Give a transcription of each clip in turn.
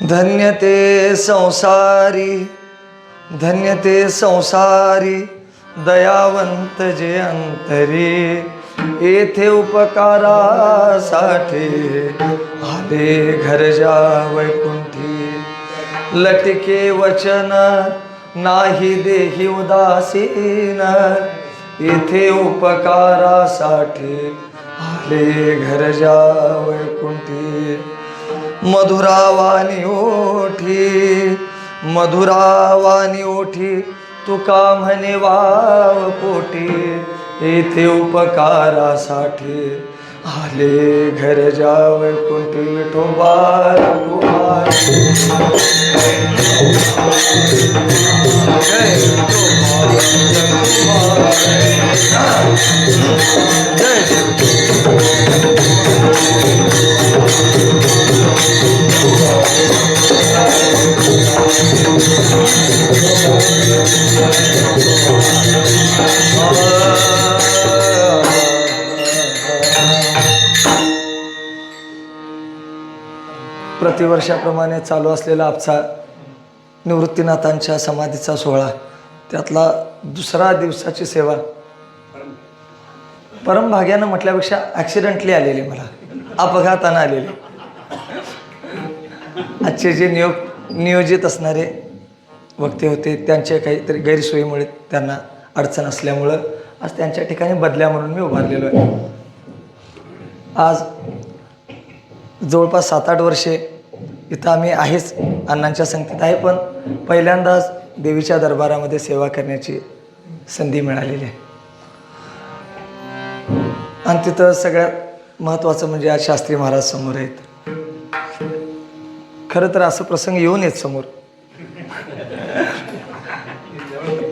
धन्य ते संसारी, धन्य ते संसारी, दयावंत जे अंतरी, येथे उपकारासाठी आले घरच्या वैकुंठी. लटके वचन नाही देही उदासीन, येथे उपकारासाठी आले घरच्या वैकुंठी. मधुरावानी ओठी, मधुरावानी ओठी, तुका म्हणे वाव पोटी, येथे उपकारासाठी आले घरच्या वैकुंठी. विठोबा रघुवार प्रतिवर्षाप्रमाणे चालू असलेला आजचा निवृत्तीनाथांच्या समाधीचा सोहळा, त्यातला दुसरा दिवसाची सेवा परमभाग्यानं म्हटल्यापेक्षा ॲक्सिडेंटली आलेली, मला अपघातानं आलेली. आजचे जे नियोजित असणारे वक्ते होते त्यांचे काहीतरी गैरसोयीमुळे त्यांना अडचण असल्यामुळं आज त्यांच्या ठिकाणी बदल्या म्हणून मी उभारलेलो आहे. आज जवळपास 7-8 वर्षे इथं आम्ही आहेच, अण्णांच्या संगतीत आहे, पण पहिल्यांदाच देवीच्या दरबारामध्ये सेवा करण्याची संधी मिळालेली आहे. आणि तिथं सगळ्यात महत्त्वाचं म्हणजे आज शास्त्री महाराज समोर आहेत. खरं तर असं प्रसंग येऊ नयेत समोर,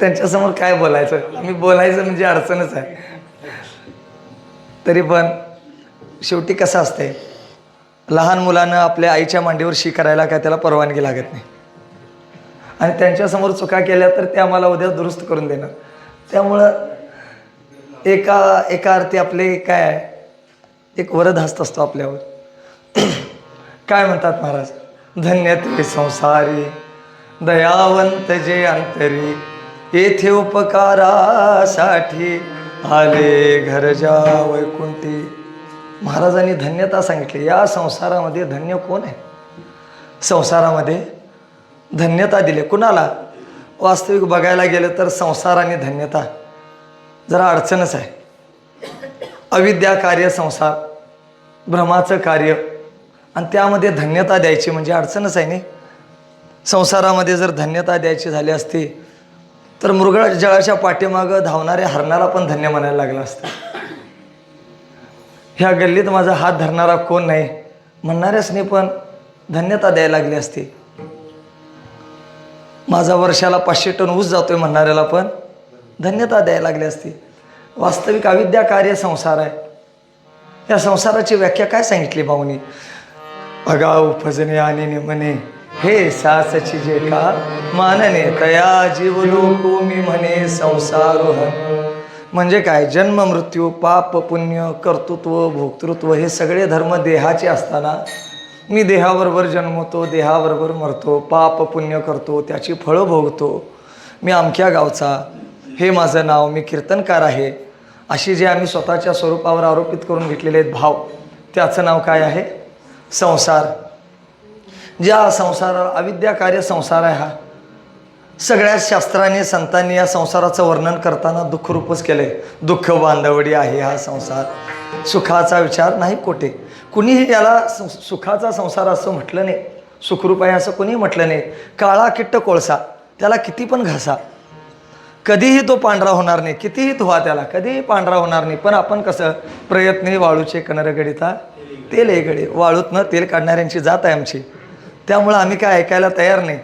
त्यांच्यासमोर काय बोलायचं, मी बोलायचं म्हणजे अडचणच आहे. तरी पण शेवटी कसं असतंय, लहान मुलानं आपल्या आईच्या मांडीवर शी करायला काय त्याला परवानगी लागत नाही, आणि त्यांच्यासमोर चुका केल्या तर ते आम्हाला उद्या दुरुस्त करून देणार. त्यामुळं एका अर्थी आपले काय आहे, एक वरदहस्त असतो आपल्यावर. काय म्हणतात महाराज, धन्य ते संसारी, दयावंत जे अंतरी, येथे उपकारासाठी आले घरच्या वैकुंठी. महाराजांनी धन्यता सांगितली. या संसारामध्ये धन्य कोण आहे? संसारामध्ये धन्यता दिली कुणाला? वास्तविक बघायला गेलं तर संसार आणि धन्यता जरा अडचणच आहे. अविद्या कार्य संसार, भ्रमाचं कार्य, आणि त्यामध्ये धन्यता द्यायची म्हणजे अडचणच आहे नाही. संसारामध्ये जर धन्यता द्यायची झाली असती तर मृगजळाच्या पाठीमागं धावणाऱ्या हरणाला पण धन्य म्हणायला लागलं असतं. ह्या गल्लीत माझा हात धरणारा कोण नाही म्हणणाऱ्यासनी पण धन्यता द्यायला लागली असती. माझा वर्षाला 500 टन ऊस जातोय म्हणणाऱ्याला पण धन्यता द्यायला लागली असती. वास्तविक अविद्या कार्य संसार आहे. या संसाराची व्याख्या काय सांगितली भाऊनी? अगाऊ फजने आणि निमने, हे सासची जे का मानने, तया जीव लोको मी म्हणे संसारोहन. म्हणजे काय? जन्म मृत्यू, पाप पुण्य, कर्तृत्व भोक्तृत्व हे सगळे धर्म देहाचे असताना मी देहाबरोबर जन्मतो, देहाबरोबर मरतो, पाप पुण्य करतो, त्याची फळं भोगतो. मी अमक्या गावचा, हे माझं नाव, मी कीर्तनकार आहे, अशी जे आम्ही स्वतःच्या स्वरूपावर आरोपित करून घेतलेले आहेत भाव, त्याचं नाव काय आहे? संसार. ज्या संसाराला अविद्या कार्य संसार आहे, हा सगळ्या शास्त्रांनी संतांनी या संसाराचं वर्णन करताना दुःखरूपच केलं आहे. दुःख बांधवडी आहे हा संसार, सुखाचा विचार नाही कोठे. कुणीही याला सुखाचा संसार असं म्हटलं नाही, सुखरूप आहे असं कुणीही म्हटलं नाही. काळा किट्ट कोळसा, त्याला किती पण घासा, कधीही तो पांढरा होणार नाही. कितीही धुवा त्याला, कधीही पांढरा होणार नाही. पण आपण कसं प्रयत्न वाळूचे कणरगडिता तेल गडी, वाळूतनं तेल काढणाऱ्यांची जात आहे आमची. त्यामुळं आम्ही काय ऐकायला तयार नाही.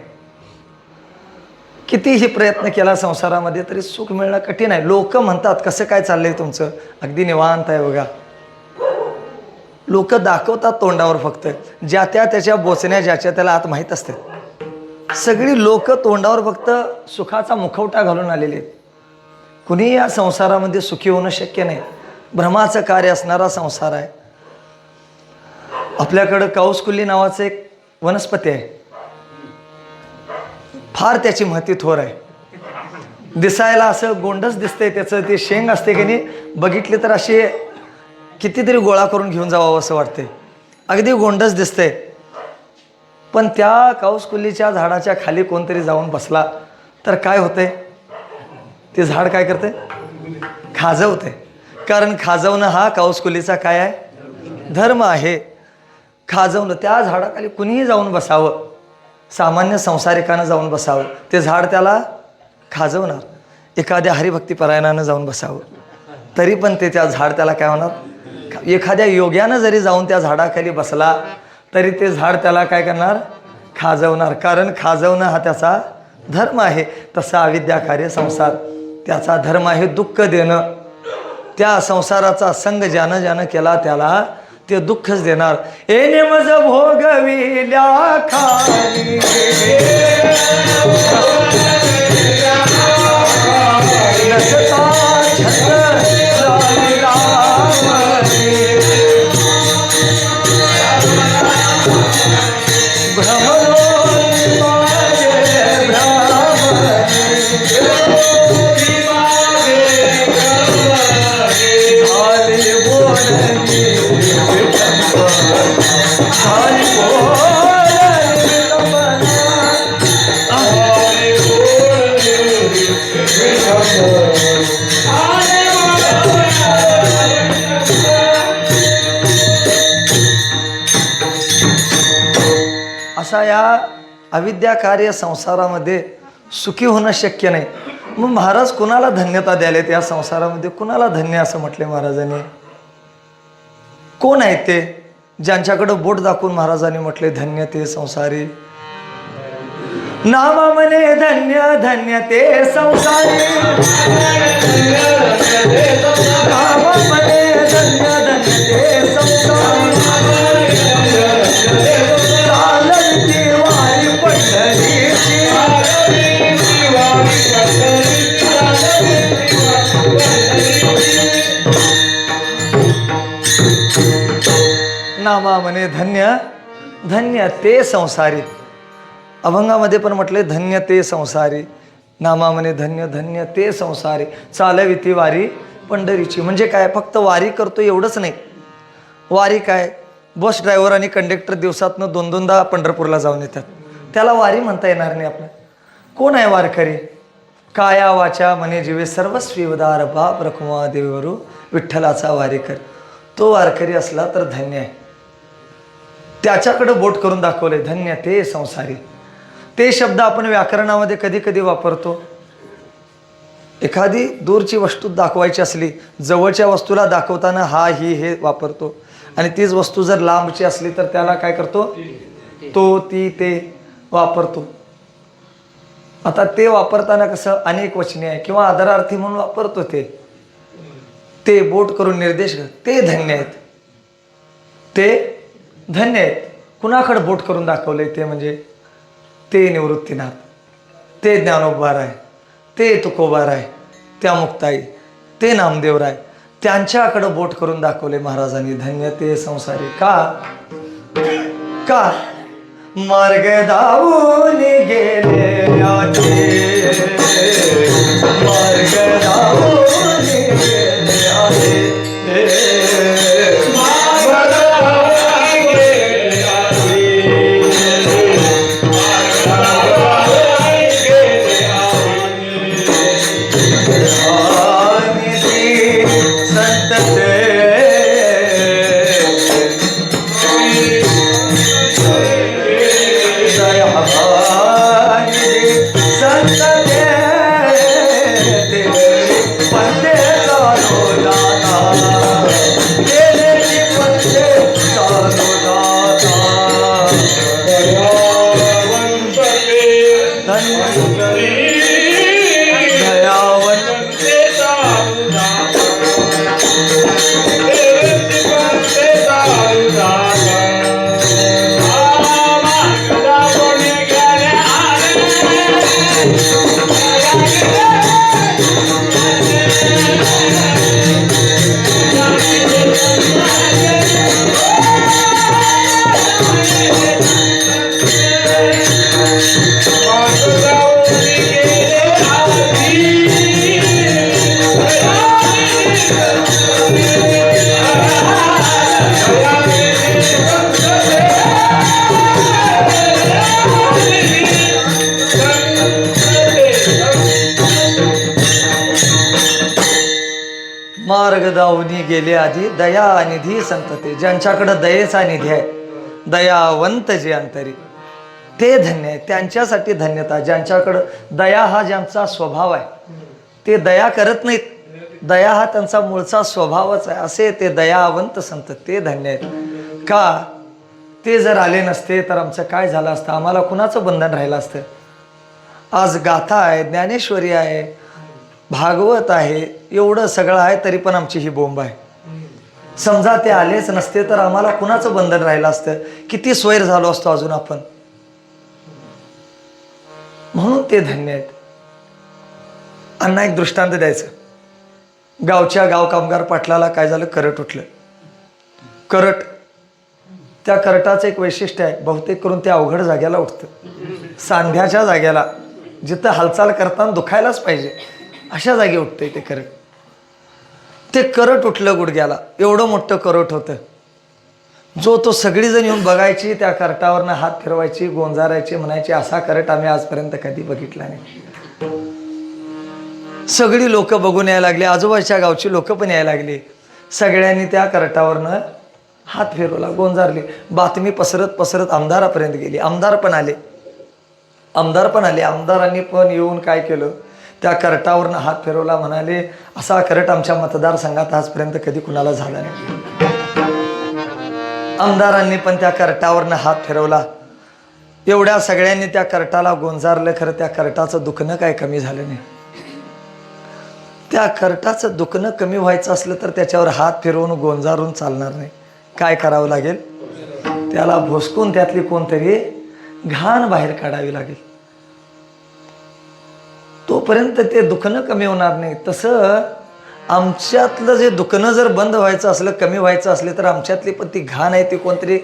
कितीही प्रयत्न केला संसारामध्ये तरी सुख मिळणं कठीण आहे. लोक म्हणतात कसं काय चाललंय तुमचं, अगदी निवांत आहे बघा. लोक दाखवतात तोंडावर, फक्त ज्या त्याच्या बोचण्या ज्याच्या त्याला आत माहीत असतात. सगळी लोक तोंडावर फक्त सुखाचा मुखवटा घालून आलेले आहेत. कुणीही या संसारामध्ये सुखी होणं शक्य नाही. भ्रमाचं कार्य असणारा संसार आहे. आपल्याकडं काऊसकुल्ली नावाचं एक वनस्पती आहे. फार त्याची महती थोर आहे. दिसायला असं गोंडच दिसतंय, त्याचं ते शेंग असते की नाही, बघितले तर असे कितीतरी गोळा करून घेऊन जावं असं वाटतंय, अगदी गोंडच दिसतंय. पण त्या काऊसकुलीच्या झाडाच्या खाली कोणतरी जाऊन बसला तर काय होतंय, ते झाड काय करते, खाजवते. कारण खाजवणं हा काऊसकुलीचा काय आहे, धर्म आहे. खाजवणं, त्या झाडाखाली कुणीही जाऊन बसावं, सामान्य संसारिकानं जाऊन बसावं, ते झाड त्याला खाजवणार. एखाद्या हरिभक्तीपरायणानं जाऊन बसावं तरी पण ते त्या झाड त्याला काय होणार, एखाद्या योग्यानं जरी जाऊन त्या झाडाखाली बसला तरी ते झाड त्याला काय करणार, खाजवणार. कारण खाजवणं हा त्याचा धर्म आहे. तसा अविद्या कार्य संसार त्याचा धर्म आहे, दुःख देणं. त्या संसाराचा संग ज्यानं ज्यानं केला त्याला ते दुःखच देणार. एने मज भोगविल्या खाली असा या अविद्या कार्य संसारामध्ये सुखी होणं शक्य नाही. मग महाराज कुणाला धन्यता द्यायलेत या संसारामध्ये, कुणाला धन्य असं म्हटले महाराजांनी? कोण आहेत ते ज्यांच्याकडं बोट दाखवून महाराजांनी म्हटले धन्य ते संसारी? नामा म्हणे धन्य धन्य ते संसारी, नामा म्हणे धन्य धन्य ते संसारी, चालती वारी पंढरीची, नामा म्हणे धन्य धन्य ते संसारी. अभंगामध्ये पण म्हटले धन्य ते संसारी, नामा म्हणे धन्य धन्य ते संसारी, चालविती वारी पंढरीची. म्हणजे काय, फक्त वारी करतो एवढंच नाही. वारी काय, बस ड्रायव्हर आणि कंडक्टर दिवसातनं 2-2दा पंढरपूरला जाऊन येतात, त्याला वारी म्हणता येणार नाही. आपलं कोण आहे वारकरी? काया वाचा मने जीवे सर्वस्वी उदार बाप रखुमा देवरू विठ्ठलाचा वारीकर. तो वारकरी असला तर धन्य आहे. त्याच्याकडं बोट करून दाखवले धन्य ते संसारी. ते शब्द आपण व्याकरणामध्ये कधी कधी वापरतो. एखादी दूरची वस्तू दाखवायची असली, जवळच्या वस्तूला दाखवताना हा ही हे वापरतो, आणि तीच वस्तू जर लांबची असली तर त्याला काय करतो, तो ती ते वापरतो. आता ते वापरताना कसं अनेक वचने आहे किंवा आदरार्थी म्हणून वापरतो. ते बोट करून निर्देश, ते धन्य आहेत, ते धन्य आहेत. कुणाकडे बोट करून दाखवले ते म्हणजे ते निवृत्तीनाथ, ते ज्ञानोबाराय, ते तुकोबाराय, त्या मुक्ताई, ते नामदेवराय, त्यांच्याकडे बोट करून दाखवले महाराजांनी धन्य ते संसारी. का मार्ग धावून गेले आहे, मार्ग धावून गेले आहे, दावनी गेले आधी दया निधी संतते. ज्यांच्याकडं दयेचा निधी आहे, दयावंत जे अंतरी, ते धन्य आहे. त्यांच्यासाठी धन्यता. ज्यांच्याकडं दया हा ज्यांचा स्वभाव आहे, ते दया करत नाहीत, दया हा त्यांचा मूळचा स्वभावच आहे, असे ते दयावंत संत, ते धन्य आहेत. का ते जर आले नसते तर आमचं काय झालं असतं? आम्हाला कुणाचं बंधन राहिलं असतं? आज गाथा आहे, ज्ञानेश्वरी आहे, भागवत आहे, एवढं सगळं आहे, तरी पण आमची ही बोंब आहे. समजा ते आलेच नसते तर आम्हाला कुणाचं बंधन राहिलं असतं? किती स्वैर झालो असतो अजून आपण. म्हणून ते धन्य आहेत. अन्ना एक दृष्टांत द्यायचं. गावच्या गाव कामगार पाटलाला काय झालं? करट उठलं. करट, त्या करटाचं एक वैशिष्ट्य आहे, बहुतेक करून ते अवघड जाग्याला उठतं, सांध्याच्या जाग्याला, जिथं हालचाल करताना दुखायलाच पाहिजे अशा जागी उठतंय ते करट. ते करट उठलं गुडघ्याला, एवढं मोठं करट होतं. जो तो सगळीजण येऊन बघायची, त्या करटावरनं हात फिरवायची, गोंजारायची, म्हणायची असा करट आम्ही आजपर्यंत कधी बघितला नाही. सगळी लोक बघून यायला लागली, आजूबाजूच्या गावची लोक पण यायला लागली. सगळ्यांनी त्या करटावरनं हात फिरवला, गोंजारली. बातमी पसरत पसरत आमदारापर्यंत गेली. आमदार पण आले. आमदारांनी पण येऊन काय केलं? त्या करटावरनं हात फिरवला. म्हणाले असा करट आमच्या मतदारसंघात आजपर्यंत कधी कुणाला झाला नाही. आमदारांनी पण त्या करटावरनं हात फिरवला. एवढ्या सगळ्यांनी त्या करटाला गोंजारलं. खरं त्या करटाचं दुखणं काय कमी झालं नाही. त्या करटाचं दुखणं कमी व्हायचं असलं तर त्याच्यावर हात फिरवून गोंजारून चालणार नाही. काय करावं लागेल? त्याला भोसकून त्यातली कोणतरी घाण बाहेर काढावी लागेल. तोपर्यंत ते दुखणं कमी होणार नाही. तसं आमच्यातलं जे दुखणं जर बंद व्हायचं असलं, कमी व्हायचं असले, तर आमच्यातली पण ती घाण आहे ती कोणतरी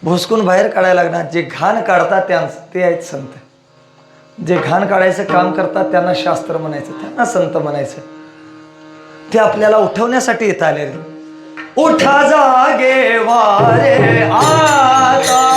भोसकून बाहेर काढायला लागणार. जे घाण काढतात ते आहेत संत. जे घाण काढायचं काम करतात त्यांना शास्त्र म्हणायचं, त्यांना संत म्हणायचं. ते आपल्याला उठवण्यासाठी येत आले. उठा जागे वारे आता,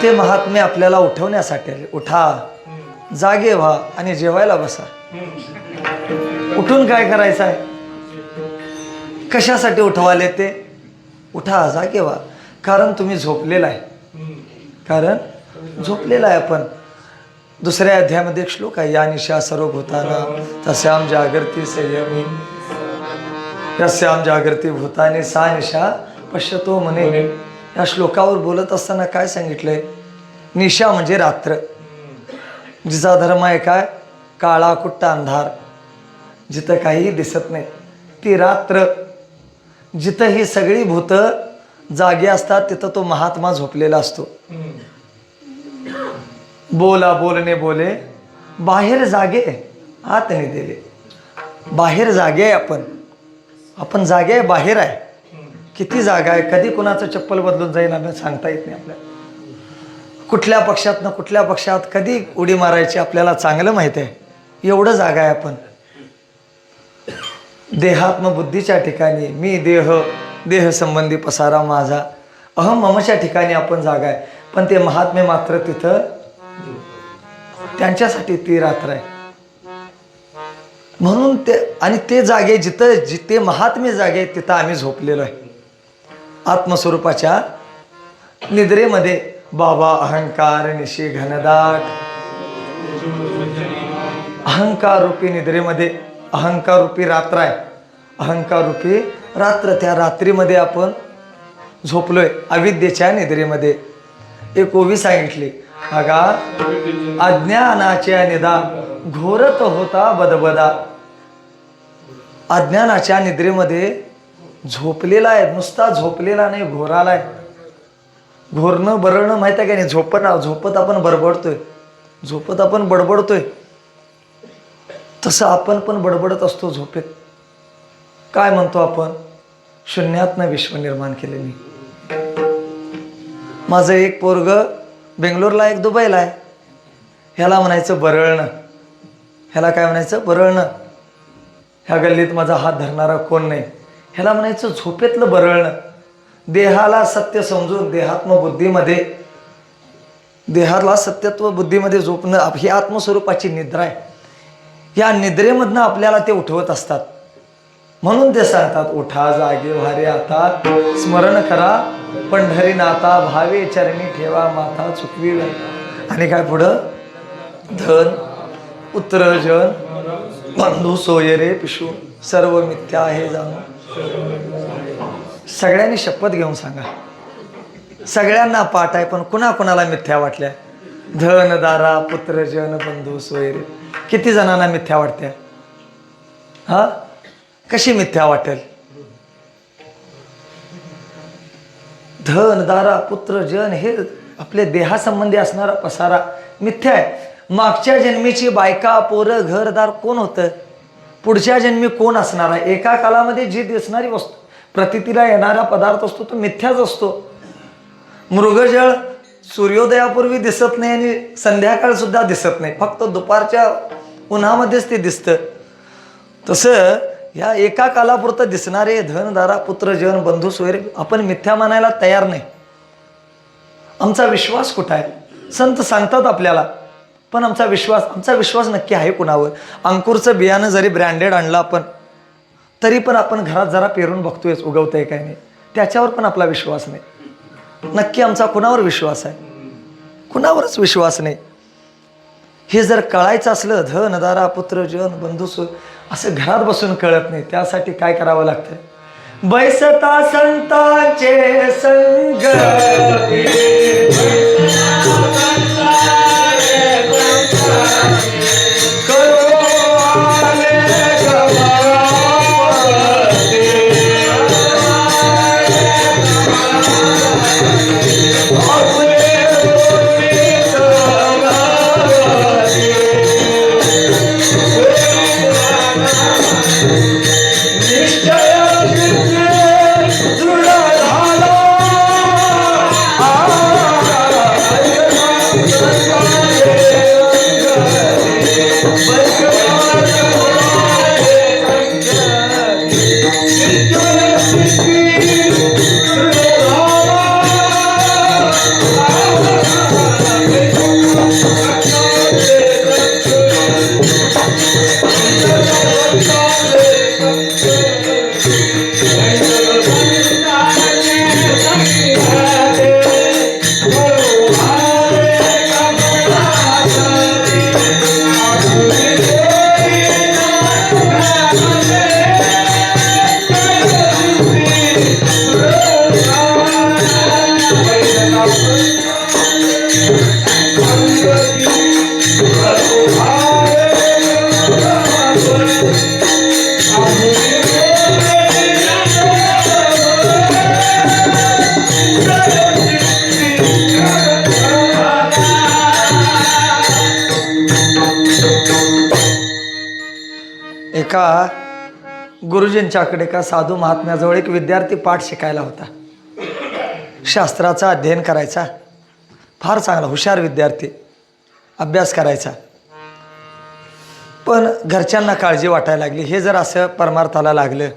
ते महात्मे आपल्याला उठवण्यासाठी आले. उठा, जागे व्हा आणि जेवायला बसा. उठून काय करायचं आहे? कशासाठी उठवाले ते? उठा, जागे व्हा. कारण तुम्ही झोपलेला आहे. आपण. दुसऱ्या अध्यायामध्ये एक श्लोक आहे, या निशा सर्वभूताना तस्याम जागृती संयमी यस्याम जागृती भूताने सा निशा पश्यतो म्हणे. या श्लोकावर बोलत असताना काय सांगितलंय? निशा म्हणजे रात्र. जिचा धर्म आहे काय? काळा कुट्टा अंधार, जिथं काहीही दिसत नाही ती रात्र. जिथं ही सगळी भूत जागे असतात तिथं तो महात्मा झोपलेला असतो. बोला बोलणे बोले, बाहेर जागे आत निदेले. बाहेर जागे आहे आपण जागे आहे, बाहेर आहे. किती जागा आहे? कधी कुणाचं चप्पल बदलून जाईल आपल्याला सांगता येत नाही. आपल्याला कुठल्या पक्षात ना कुठल्या पक्षात कधी उडी मारायची आपल्याला चांगलं माहिती आहे. एवढं जागा आहे आपण. देहात्म बुद्धीच्या ठिकाणी मी देह देहसंबंधी पसारा माझा, अहम ममच्या ठिकाणी आपण जागा आहे. पण ते महात्मे मात्र तिथं, त्यांच्यासाठी ती रात्र आहे. म्हणून ते जागे जिथे महात्मे जागे तिथं आम्ही झोपलेलो आहे. आत्मस्वरूपाच्या निद्रेमध्ये बाबा अहंकार निशी घनदाट, अहंकार रूपी निद्रेमध्ये, अहंकार रूपी रात्र आहे. अहंकार रूपी रात्र, त्या रात्रीमध्ये आपण झोपलोय अविद्येच्या निद्रेमध्ये. एक ओवी सांगितली, अगा अज्ञानाच्या निदा घोरत होता बदबदा. अज्ञानाच्या निद्रेमध्ये झोपलेला आहे, नुसता झोपलेला नाही, घोरालाय. घोरणं बरळणं माहिती आहे का नाही? झोपत आपण बडबडतोय, झोपत आपण बडबडतोय, तसं आपण पण बडबडत असतो झोपेत. काय म्हणतो आपण? शून्यातनं विश्व निर्माण केले मी. माझं एक पोरग बेंगलोरला, एक दुबईला आहे. ह्याला म्हणायचं बरळणं. ह्याला काय म्हणायचं? बरळणं. ह्या गल्लीत माझा हात धरणारा कोण नाही, ह्याला म्हणायचं झोपेतलं बरळणं. देहाला सत्य समजून देहात्मबुद्धीमध्ये, देहाला सत्यत्व बुद्धीमध्ये झोपणं ही आत्मस्वरूपाची निद्रा आहे. या निद्रेमधनं आपल्याला ते उठवत असतात. म्हणून ते सांगतात, उठा जागे व्हारे आता, स्मरण करा पंढरीनाथा, भावे चरणी ठेवा माथा चुकवी. आणि काय पुढं? धन पुत्र जन बंधू सोयरे पिशू सर्व मिथ्या आहे जाणू. सगळ्यांनी शपथ घेऊन सांगा. सगळ्यांना पाठ आहे, पण कुणाला मिथ्या वाटल्या? धन दारा पुत्र जन बंधू सोयरे. किती जणांना मिथ्या वाटत्या? हा, कशी मिथ्या वाटेल? धन दारा पुत्र जन हे आपल्या देहासंबंधी असणारा पसारा मिथ्या आहे. मागच्या जन्मीची बायका पोरं घरदार कोण होतं? पुढच्या जन्मी कोण असणार आहे? एका कालामध्ये जी दिसणारी वस्तू, प्रतीला येणारा पदार्थ असतो तो मिथ्याच असतो. मृगजळ सूर्योदयापूर्वी दिसत नाही आणि संध्याकाळ सुद्धा दिसत नाही, फक्त दुपारच्या उन्हामध्येच ते दिसतं. तसं या एका कालापुरतं दिसणारे धन दारा पुत्र जन बंधू सोयरे आपण मिथ्या मानायला तयार नाही. आमचा विश्वास कुठं आहे? संत सांगतात आपल्याला, पण आमचा विश्वास नक्की आहे कुणावर? अंकुरचं बियाणं जरी ब्रँडेड आणलं आपण, तरी पण आपण घरात जरा पेरून बघतोय उगवतंय काय नाही, त्याच्यावर पण आपला विश्वास नाही. नक्की आमचा कुणावर विश्वास आहे? कुणावरच विश्वास नाही. हे जर कळायचं असलं, धन दारा पुत्र जन बंधू सोय असं घरात बसून कळत नाही. त्यासाठी काय करावं लागतं? बैसता संतांचे संग, एका गुरुजींच्याकडे का साधू महात्म्याजवळ एक विद्यार्थी पाठ शिकायला होता. शास्त्राचा अध्ययन करायचा, फार चांगला हुशार विद्यार्थी, अभ्यास करायचा. पण घरच्यांना काळजी वाटायला लागली, हे जर असं परमार्थाला लागलं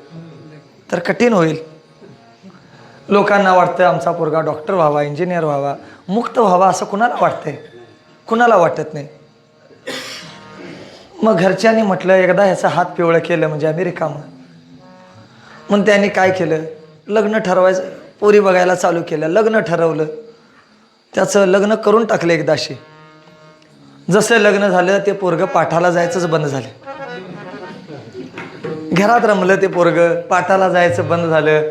तर कठीण होईल. लोकांना वाटतं आमचा पोरगा डॉक्टर व्हावा, इंजिनियर व्हावा, मुक्त व्हावा, असं कुणाला वाटतंय? कुणाला वाटत नाही. मग घरच्यांनी म्हटलं एकदा ह्याचा हात पिवळं केलं म्हणजे आम्ही रिकामं. मग त्यांनी काय केलं, लग्न ठरवायचं, पोरी बघायला चालू केलं, लग्न ठरवलं, त्याचं लग्न करून टाकलं एकदाशी. जसं लग्न झालं ते पोरगं पाठाला जायचंच बंद झालं. घरात रमलं ते पोरगं, पाठाला जायचं बंद झालं.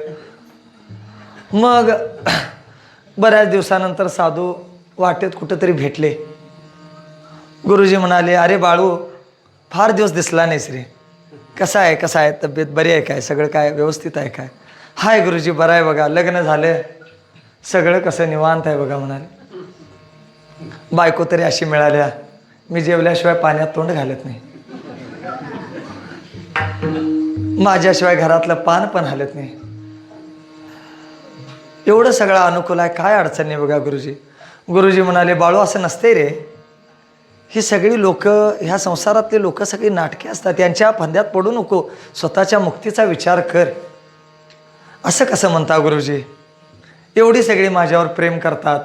मग बऱ्याच दिवसानंतर साधू वाटेत कुठंतरी भेटले. गुरुजी म्हणाले, अरे बाळू, फार दिवस दिसला नाहीस रे, कसा आहे, कसा आहे, तब्येत बरी आहे काय, सगळं काय व्यवस्थित आहे काय? हाय गुरुजी, बरं आहे बघा, लग्न झालं, सगळं कसं निवांत आहे बघा म्हणाले. बायको तरी अशी मिळाल्या, मी जेवल्याशिवाय पाण्यात तोंड घालत नाही, माझ्याशिवाय घरातलं पान पण हलत नाही, एवढं सगळं अनुकूल आहे, काय अडचण नाही बघा गुरुजी. गुरुजी म्हणाले, बाळू असं नसते रे, ही सगळी लोक, ह्या संसारातली लोक सगळी नाटके असतात, त्यांच्या फंद्यात पडू नको, स्वतःच्या मुक्तीचा विचार कर. असं कसं म्हणता गुरुजी, एवढी सगळी माझ्यावर प्रेम करतात,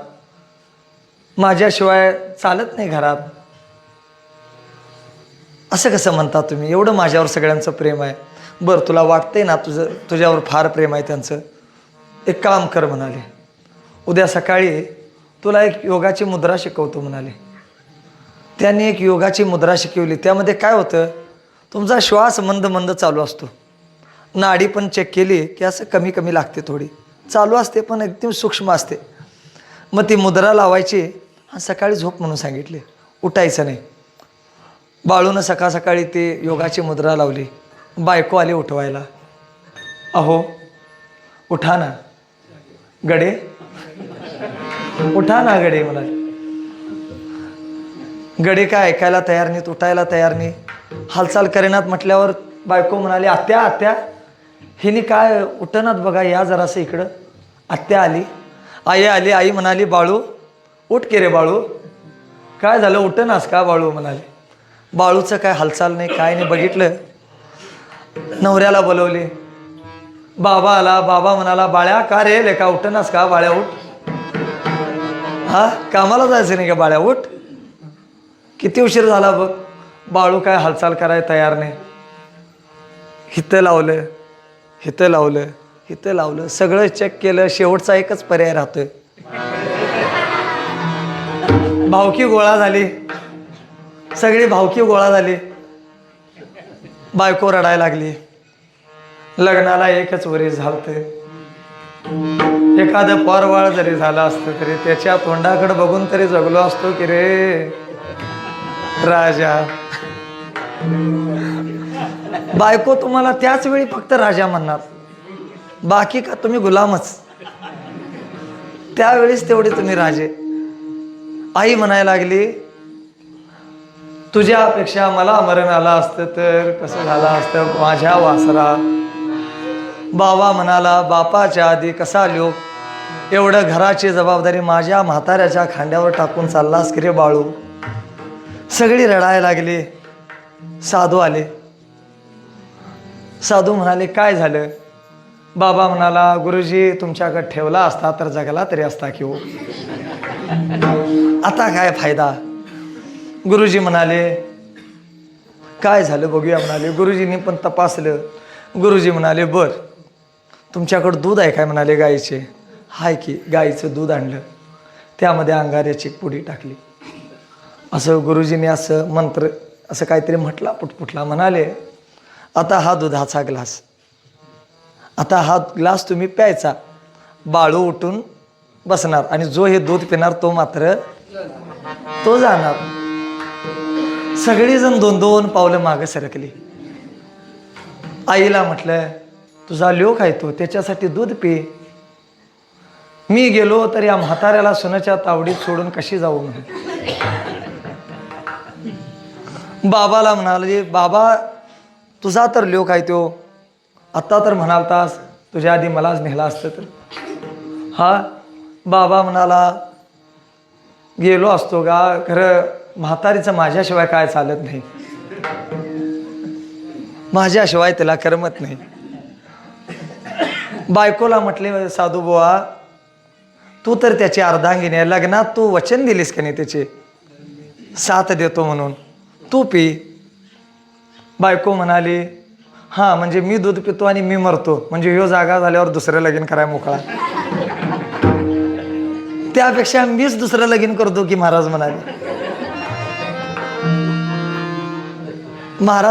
माझ्याशिवाय चालत नाही घरात, असं कसं म्हणता तुम्ही, एवढं माझ्यावर सगळ्यांचं प्रेम आहे. बरं तुला वाटतंय ना तुझ्यावर फार प्रेम आहे त्यांचं, एक काम कर म्हणाले, उद्या सकाळी तुला एक योगाची मुद्रा शिकवतो म्हणाले. त्यांनी एक योगाची मुद्रा शिकवली. त्यामध्ये काय होतं, तुमचा श्वास मंद मंद चालू असतो, नाडी पण चेक केली की असं कमी कमी लागते, थोडी चालू असते पण एकदम सूक्ष्म असते. मग ती मुद्रा लावायची आणि सकाळी झोप म्हणून सांगितले, उठायचं नाही. बाळूनं सकाळ सकाळी ती योगाची मुद्रा लावली. बायको आली उठवायला, अहो उठा ना गडे, उठा ना गडे म्हणाले. गडे काय ऐकायला तयार नाहीत, उठायला तयार नाही, हालचाल करेनात. म्हटल्यावर बायको म्हणाली, आत्या आत्या, हिने काय उठनात बघा, या जरासं इकडं. आत्या आली, आई आली. आई म्हणाली, बाळू उठ की रे बाळू, काय झालं, उठनास का बाळू म्हणाले. बाळूचं काय हालचाल नाही, काय नाही. बघितलं, नवऱ्याला बोलवले, बाबा आला. बाबा म्हणाला, बाळ्या का रे लेका, उठनास का बाळ्या, उठ. हा, कामाला जायचं नाही का बाळ्या, उठ. किती उशीर झाला बघ. बाळू काय हालचाल करायला तयार नाही. हिथं लावलं, हिथं लावलं, हिथं लावलं, सगळं चेक केलं, शेवटचा एकच पर्याय राहतोय, भावकी गोळा झाली, सगळी भावकी गोळा झाली. बायको रडायला लागली. लग्नाला एकच वरीस झालतं, एखादं पोरवाळ जरी झालं असतं तरी त्याच्या तोंडाकडे बघून तरी जगलो असतो की रे राजा. बायको तुम्हाला त्याच वेळी फक्त राजा म्हणणार, बाकी का तुम्ही गुलामच, त्यावेळीच तेवढे तुम्ही राजे. आई म्हणायला लागली, तुझ्यापेक्षा मला मरण आलं असतं तर कसं झालं असतं माझ्या वासरा. बाबा म्हणाला, बापाच्या आधी कसा लोक, एवढं घराची जबाबदारी माझ्या म्हाताऱ्याच्या खांद्यावर टाकून चाललास की रे बाळू. सगळी रडायला लागली. साधू आले. साधू म्हणाले, काय झालं. बाबा म्हणाला, गुरुजी तुमच्याकडे ठेवला असता तर जगला तरी असता की हो, आता काय फायदा. गुरुजी म्हणाले, काय झालं बघूया म्हणाले. गुरुजींनी पण तपासलं. गुरुजी म्हणाले, बर तुमच्याकडं दूध आहे काय म्हणाले. गाईचे हाय की. गाईचं दूध आणलं, त्यामध्ये अंगाऱ्याची पुडी टाकली. असं गुरुजींनी असं मंत्र असं काहीतरी म्हटला, पुटपुटला. म्हणाले, आता हा दुधाचा ग्लास, आता हा ग्लास तुम्ही प्यायचा. बाळू उठून बसणार आणि जो हे दूध पिणार तो मात्र तो जाणार. सगळीजण 2-2 पावलं मागं सरकली. आईला म्हटलं, तुझा लोक आहे तो, त्याच्यासाठी दूध पी. मी गेलो तर या म्हाताऱ्याला सुनाच्या तावडीत सोडून कशी जाऊ म्हणून. बाबाला म्हणाले, बाबा तुझा तर लोक आहे तो, आत्ता तर म्हणालतास तुझ्या आधी मलाच नेला असतं तर. हा, बाबा म्हणाला, गेलो असतो का, खरं म्हातारीचं माझ्याशिवाय काय चालत नाही, माझ्याशिवाय त्याला करमत नाही. बायकोला म्हटले साधू बुवा तू तर त्याची अर्धांगिनी आहे, लग्नात तू वचन दिलीस का नाही त्याचे साथ देतो म्हणून, तू पी. बायको म्हणाली हां म्हणजे मी दूध पितो आणि मी मरतो म्हणजे ह्यो जागा झाल्यावर दुसरं लगीन कराय मोकळा, त्यापेक्षा मीच दुसरं लगीन करतो की. महाराज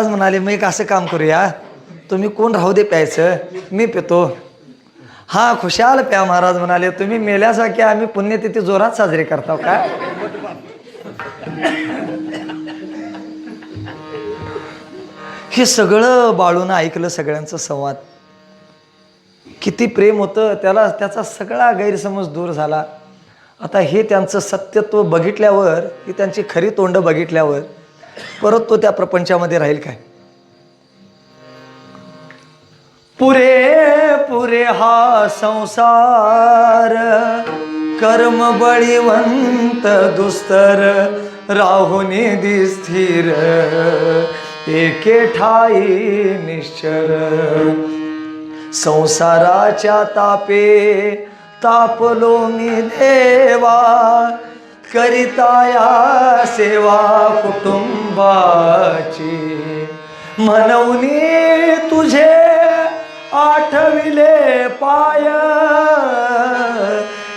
म्हणाले मग एक असं काम करूया, तुम्ही कोण राहू दे प्यायचं, मी पितो. हा खुशाल प्या. महाराज म्हणाले तुम्ही मेल्यासारखे आम्ही पुण्यतिथी जोरात साजरी करतो काय. हे सगळं बाळून ऐकलं सगळ्यांचा संवाद. किती प्रेम होतं त्याला, त्याचा सगळा गैरसमज दूर झाला. आता हे त्यांचं सत्यत्व बघितल्यावर, ही त्यांची खरी तोंड बघितल्यावर परत तो त्या प्रपंचामध्ये राहील काय. पुरे पुरे हा संसार कर्म बळीवंत दुस्तर राहुनी दिस्थिर एके ठाई निश्चर. संसाराच्या तापे तापलो मी देवा करिताया सेवा कुटुंबाची. म्हणून तुझे आठविले पाय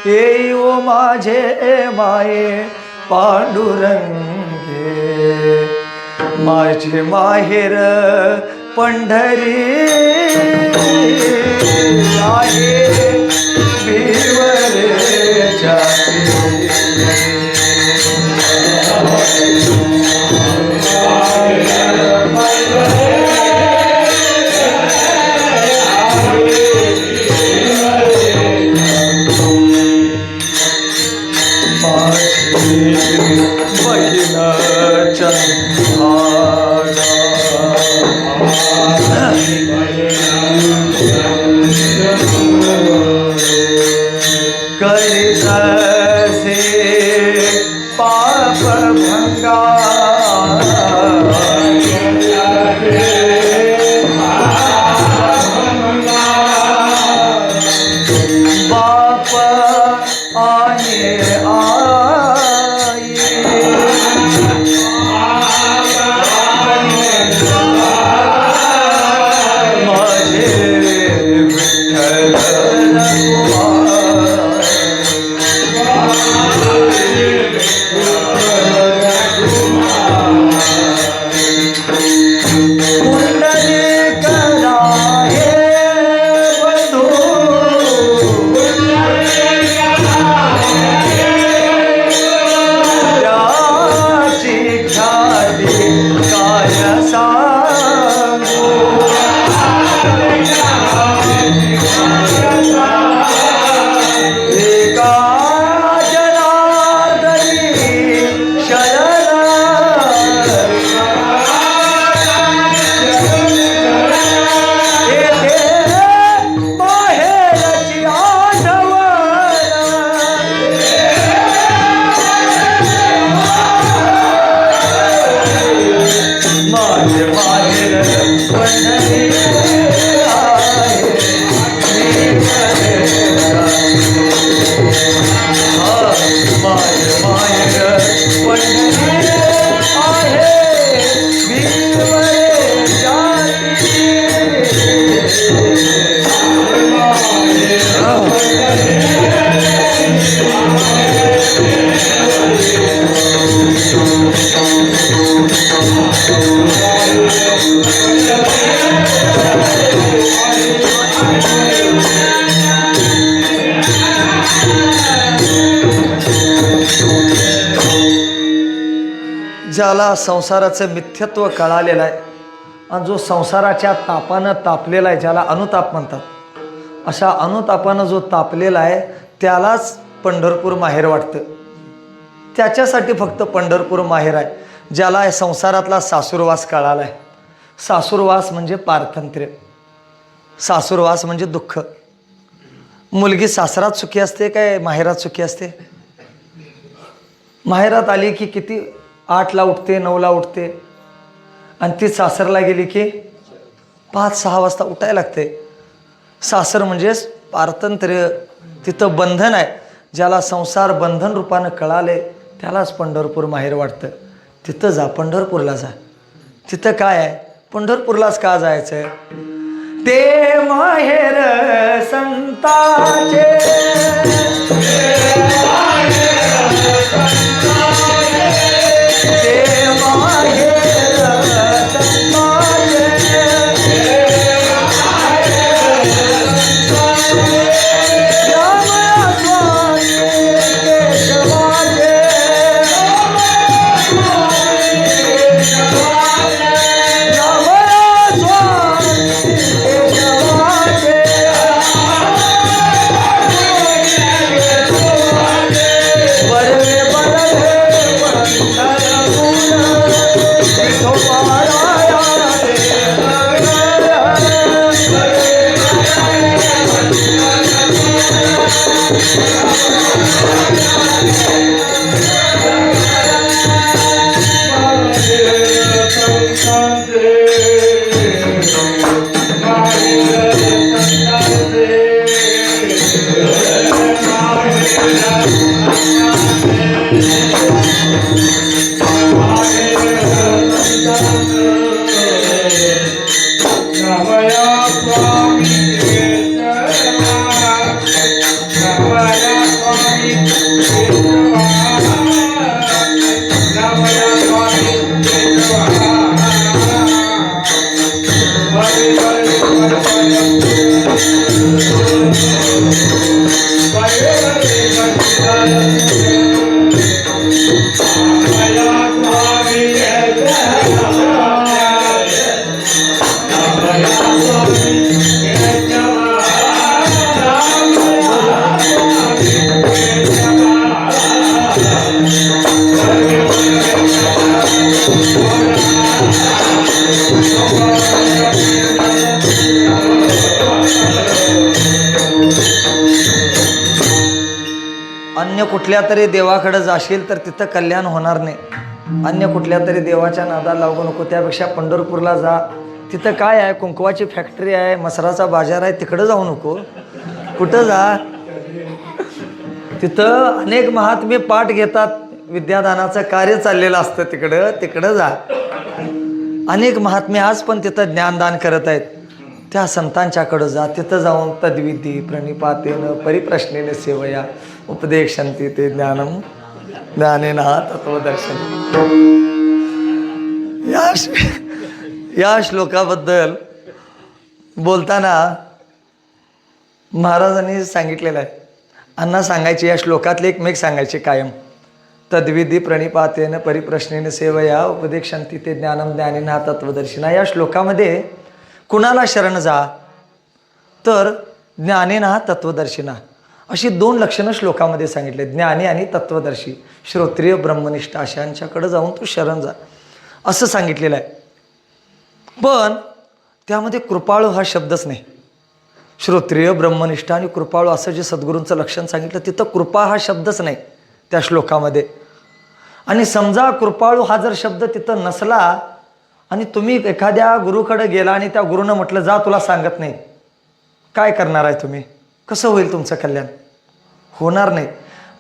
येई ओ माझे माये पांडुरंगे. माझे माहेर पंढरी आहे विवरे जाती. पाप भंगा बाप आणि आई माझे ज्याला संसाराचं मिथ्यत्व कळालेलं आहे आणि जो संसाराच्या तापानं तापलेला आहे, ज्याला अनुताप म्हणतात, अशा अनुतापानं जो तापलेला आहे त्यालाच पंढरपूर माहेर वाटतं. त्याच्यासाठी फक्त पंढरपूर माहेर आहे. ज्याला संसारातला सासूरवास कळाला आहे. सासूरवास म्हणजे पारतंत्र्य, सासूरवास म्हणजे दुःख. मुलगी सासरात सुखी असते काय माहेरात सुखी असते? माहेरात आली की किती 8ला उठते, 9ला उठते, आणि ती सासरला गेली की 5-6 वाजता उठायला लागते. सासर म्हणजेच पारतंत्र्य, तिथं बंधन आहे. ज्याला संसार बंधन रूपानं कळाले त्यालाच पंढरपूर माहेर वाटतं. तिथं जा, पंढरपूरला जा. तिथं काय आहे? पंढरपूरलाच का जायचं? ते माहेर संताचे, ते माहेर अन्य कुठल्या तरी देवाकडे जाशील तर तिथं कल्याण होणार नाही. अन्य कुठल्या तरी देवाच्या नादाला लागू नको. त्यापेक्षा पंढरपूरला जा. तिथं काय आहे? कुंकवाची फॅक्टरी आहे, मसराचा बाजार आहे. तिकडं जाऊ नको. कुठं जा? तिथं अनेक महात्मे पाठ घेतात, विद्यादानाचं कार्य चाललेलं असतं. तिकडं जा. अनेक महात्मे आज पण तिथं ज्ञानदान करत आहेत. त्या संतांच्याकडं जा. तिथं जाऊन तद्विधी प्रणिपातेन परिप्रश्नेन सेवया उपदेशन्ति ते ज्ञानम ज्ञानेन तत्वदर्शन. या श्लोकाबद्दल बोलताना महाराजांनी सांगितलेलं आहे. अण्णा सांगायचे या श्लोकातले एक मेघ सांगायचे कायम. तद्विधी प्रणिपातेन परिप्रश्नेन सेवया उपदेशन्ति ते ज्ञानम ज्ञानेन तत्वदर्शिना. या श्लोकामध्ये कुणाला शरण जा तर ज्ञानेन तत्वदर्शिना अशी दोन लक्षणं श्लोकामध्ये सांगितले. ज्ञानी आणि तत्वदर्शी, श्रोत्रिय ब्रह्मनिष्ठ अशांच्याकडे जाऊन तू शरण जा असं सांगितलेलं आहे. पण त्यामध्ये कृपाळू हा शब्दच नाही. श्रोत्रिय ब्रह्मनिष्ठ आणि कृपाळू असं जे सद्गुरूंचं लक्षण सांगितलं तिथं कृपा हा शब्दच नाही त्या श्लोकामध्ये. आणि समजा कृपाळू हा जर शब्द तिथं नसला आणि तुम्ही एखाद्या गुरुकडे गेला आणि त्या गुरुनं म्हटलं जा तुला सांगत नाही, काय करणार आहे तुम्ही? कसं होईल तुमचं कल्याण? होणार नाही.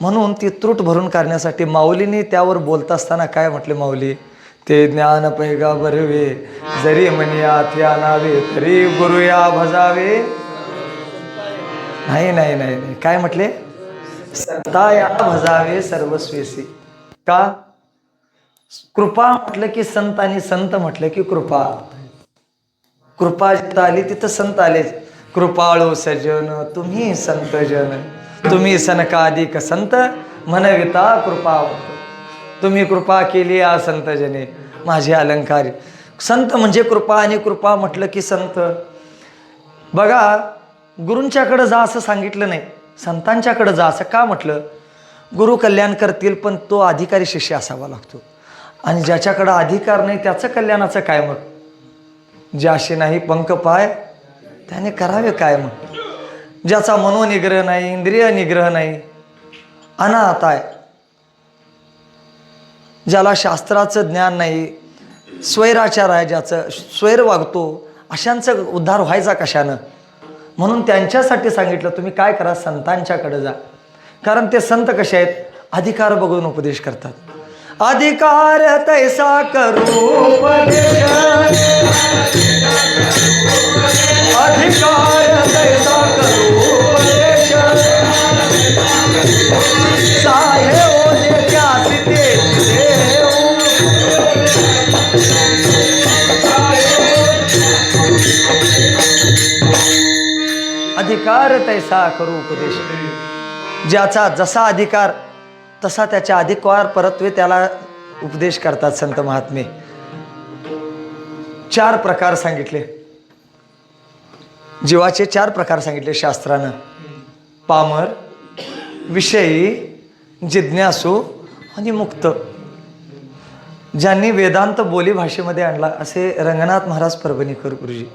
म्हणून ती त्रुट भरून काढण्यासाठी माऊलीने त्यावर बोलत असताना काय म्हटले माऊली? ते ज्ञान पैगा बरवे जरी मनियात या नावे तरी गुरुया भजावे. नाही नाही नाही नाही काय म्हटले? संता या भजावे सर्वस्वेसी. का? कृपा म्हटलं की संत आणि संत म्हटलं की कृपा. कृपा जिथं आली तिथं संत आलेच. कृपाळू सजन तुम्ही संत जन, तुम्ही सनकाधिक संत म्हणविता कृपावंत. तुम्ही कृपा केली आ संत जने माझे अलंकार. संत म्हणजे कृपा आणि कृपा म्हटलं की संत. बघा गुरूंच्याकडे जा असं सांगितलं नाही, संतांच्याकडे जा असं का म्हटलं? गुरु कल्याण करतील पण तो अधिकारी शिष्य असावा लागतो. आणि ज्याच्याकडं अधिकार नाही त्याचं कल्याणाचं काय मग? ज्याशी नाही पंख पाय त्याने करावे काय मग? ज्याचा मनोनिग्रह नाही, इंद्रिय निग्रह नाही, अनाथ आहे, ज्याला शास्त्राचं ज्ञान नाही, स्वैराचार आहे, ज्याचं स्वैर वागतो, अशांचं उद्धार व्हायचा कशानं? म्हणून त्यांच्यासाठी सांगितलं तुम्ही काय करा, संतांच्याकडे जा. कारण ते संत कसे आहेत, अधिकार बघून उपदेश करतात. अधिकार तैसा करू उपदेश, अधिकार तैसा करू उपदेश, साहे ओझे त्यासी तेची देऊ. अधिकार तैसा करू उपदेश, ज्याचा जसा अधिकार तसा त्याच्या अधिकार परत्वे त्याला उपदेश करतात संत महात्मे. 4 प्रकार सांगितले, जीवाचे 4 प्रकार सांगितले शास्त्रानं. पामर, विषयी, जिज्ञासू आणि मुक्त. ज्यांनी वेदांत बोली भाषेमध्ये आणला असे रंगनाथ महाराज परभणीकर गुरुजी,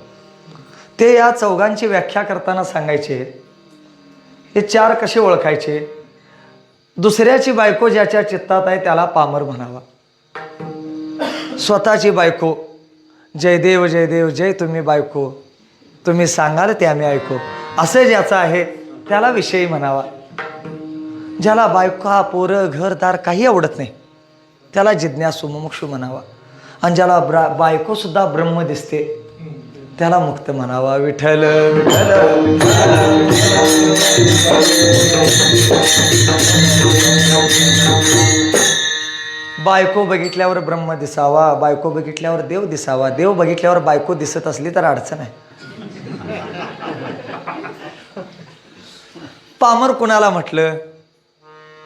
ते या चौघांची व्याख्या करताना सांगायचे हे 4 कसे ओळखायचे. दुसऱ्याची बायको ज्याच्या चित्तात आहे त्याला पामर म्हणावा. स्वतःची बायको, जय देव जय देव जय तुम्ही बायको, तुम्ही सांगाल ते आम्ही ऐको, असं ज्याचं आहे त्याला विषयी म्हणावा. ज्याला बायका पोरं घरदार काही आवडत नाही त्याला जिज्ञासू मुमुक्षू म्हणावा. आणि ज्याला बायको सुद्धा ब्रह्म दिसते त्याला मुक्त म्हणावा. विठ्ठल विठ्ठल. बायको बघितल्यावर ब्रह्म दिसावा, बायको बघितल्यावर देव दिसावा, देव बघितल्यावर बायको दिसत असली तर अडचण आहे. पामर कुणाला म्हटलं?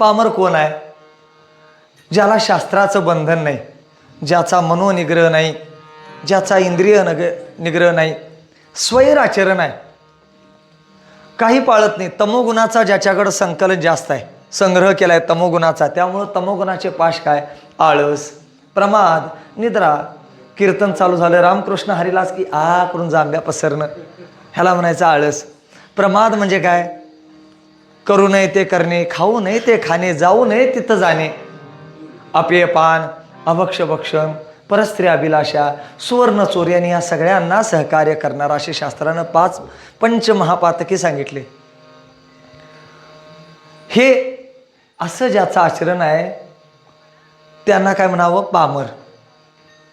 पामर कोण आहे? ज्याला शास्त्राचं बंधन नाही, ज्याचा मनोनिग्रह नाही, ज्याचा इंद्रिय निग्रह नाही, स्वैराचरण आहे, काही पाळत नाही. तमोगुणाचा ज्याच्याकडं संकलन जास्त आहे, संग्रह केला आहे तमोगुणाचा, त्यामुळं तमोगुणाचे पाश काय? आळस, प्रमाद, निद्रा. कीर्तन चालू झालं रामकृष्ण हरिलास की आ करून जांभ्या पसरणं, ह्याला म्हणायचं आळस. प्रमाद म्हणजे काय? करू नये ते करणे, खाऊ नये ते खाणे, जाऊ नये तिथं जाणे. अपेयपान, अभक्ष भक्षण, परस्त्री अभिलाषा, सुवर्ण चोरी आणि या सगळ्यांना सहकार्य करणारा असे शास्त्रानं 5 पंचमहापातकी सांगितले. हे असं ज्याचं आचरण आहे त्यांना काय म्हणावं? पामर.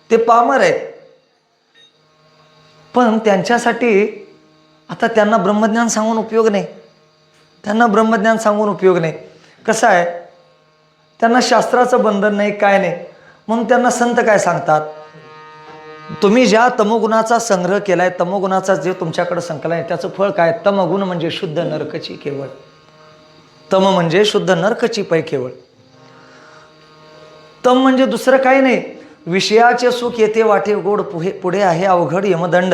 ते पामर आहेत. पण त्यांच्यासाठी आता त्यांना ब्रह्मज्ञान सांगून उपयोग नाही, त्यांना ब्रह्मज्ञान सांगून उपयोग नाही. कसं आहे, त्यांना शास्त्राचं बंधन नाही, काय नाही. म्हणून त्यांना संत काय सांगतात? तुम्ही ज्या तमोगुणाचा संग्रह केलाय, तमोगुणाचा जे तुमच्याकडे संकलन आहे त्याचं फळ काय? तमगुण म्हणजे शुद्ध नरकची केवळ. तम म्हणजे शुद्ध नरकची पै केवळ. तम म्हणजे दुसरं काही नाही. विषयाचे सुख येते वाटे गोड, पुढे आहे अवघड यमदंड.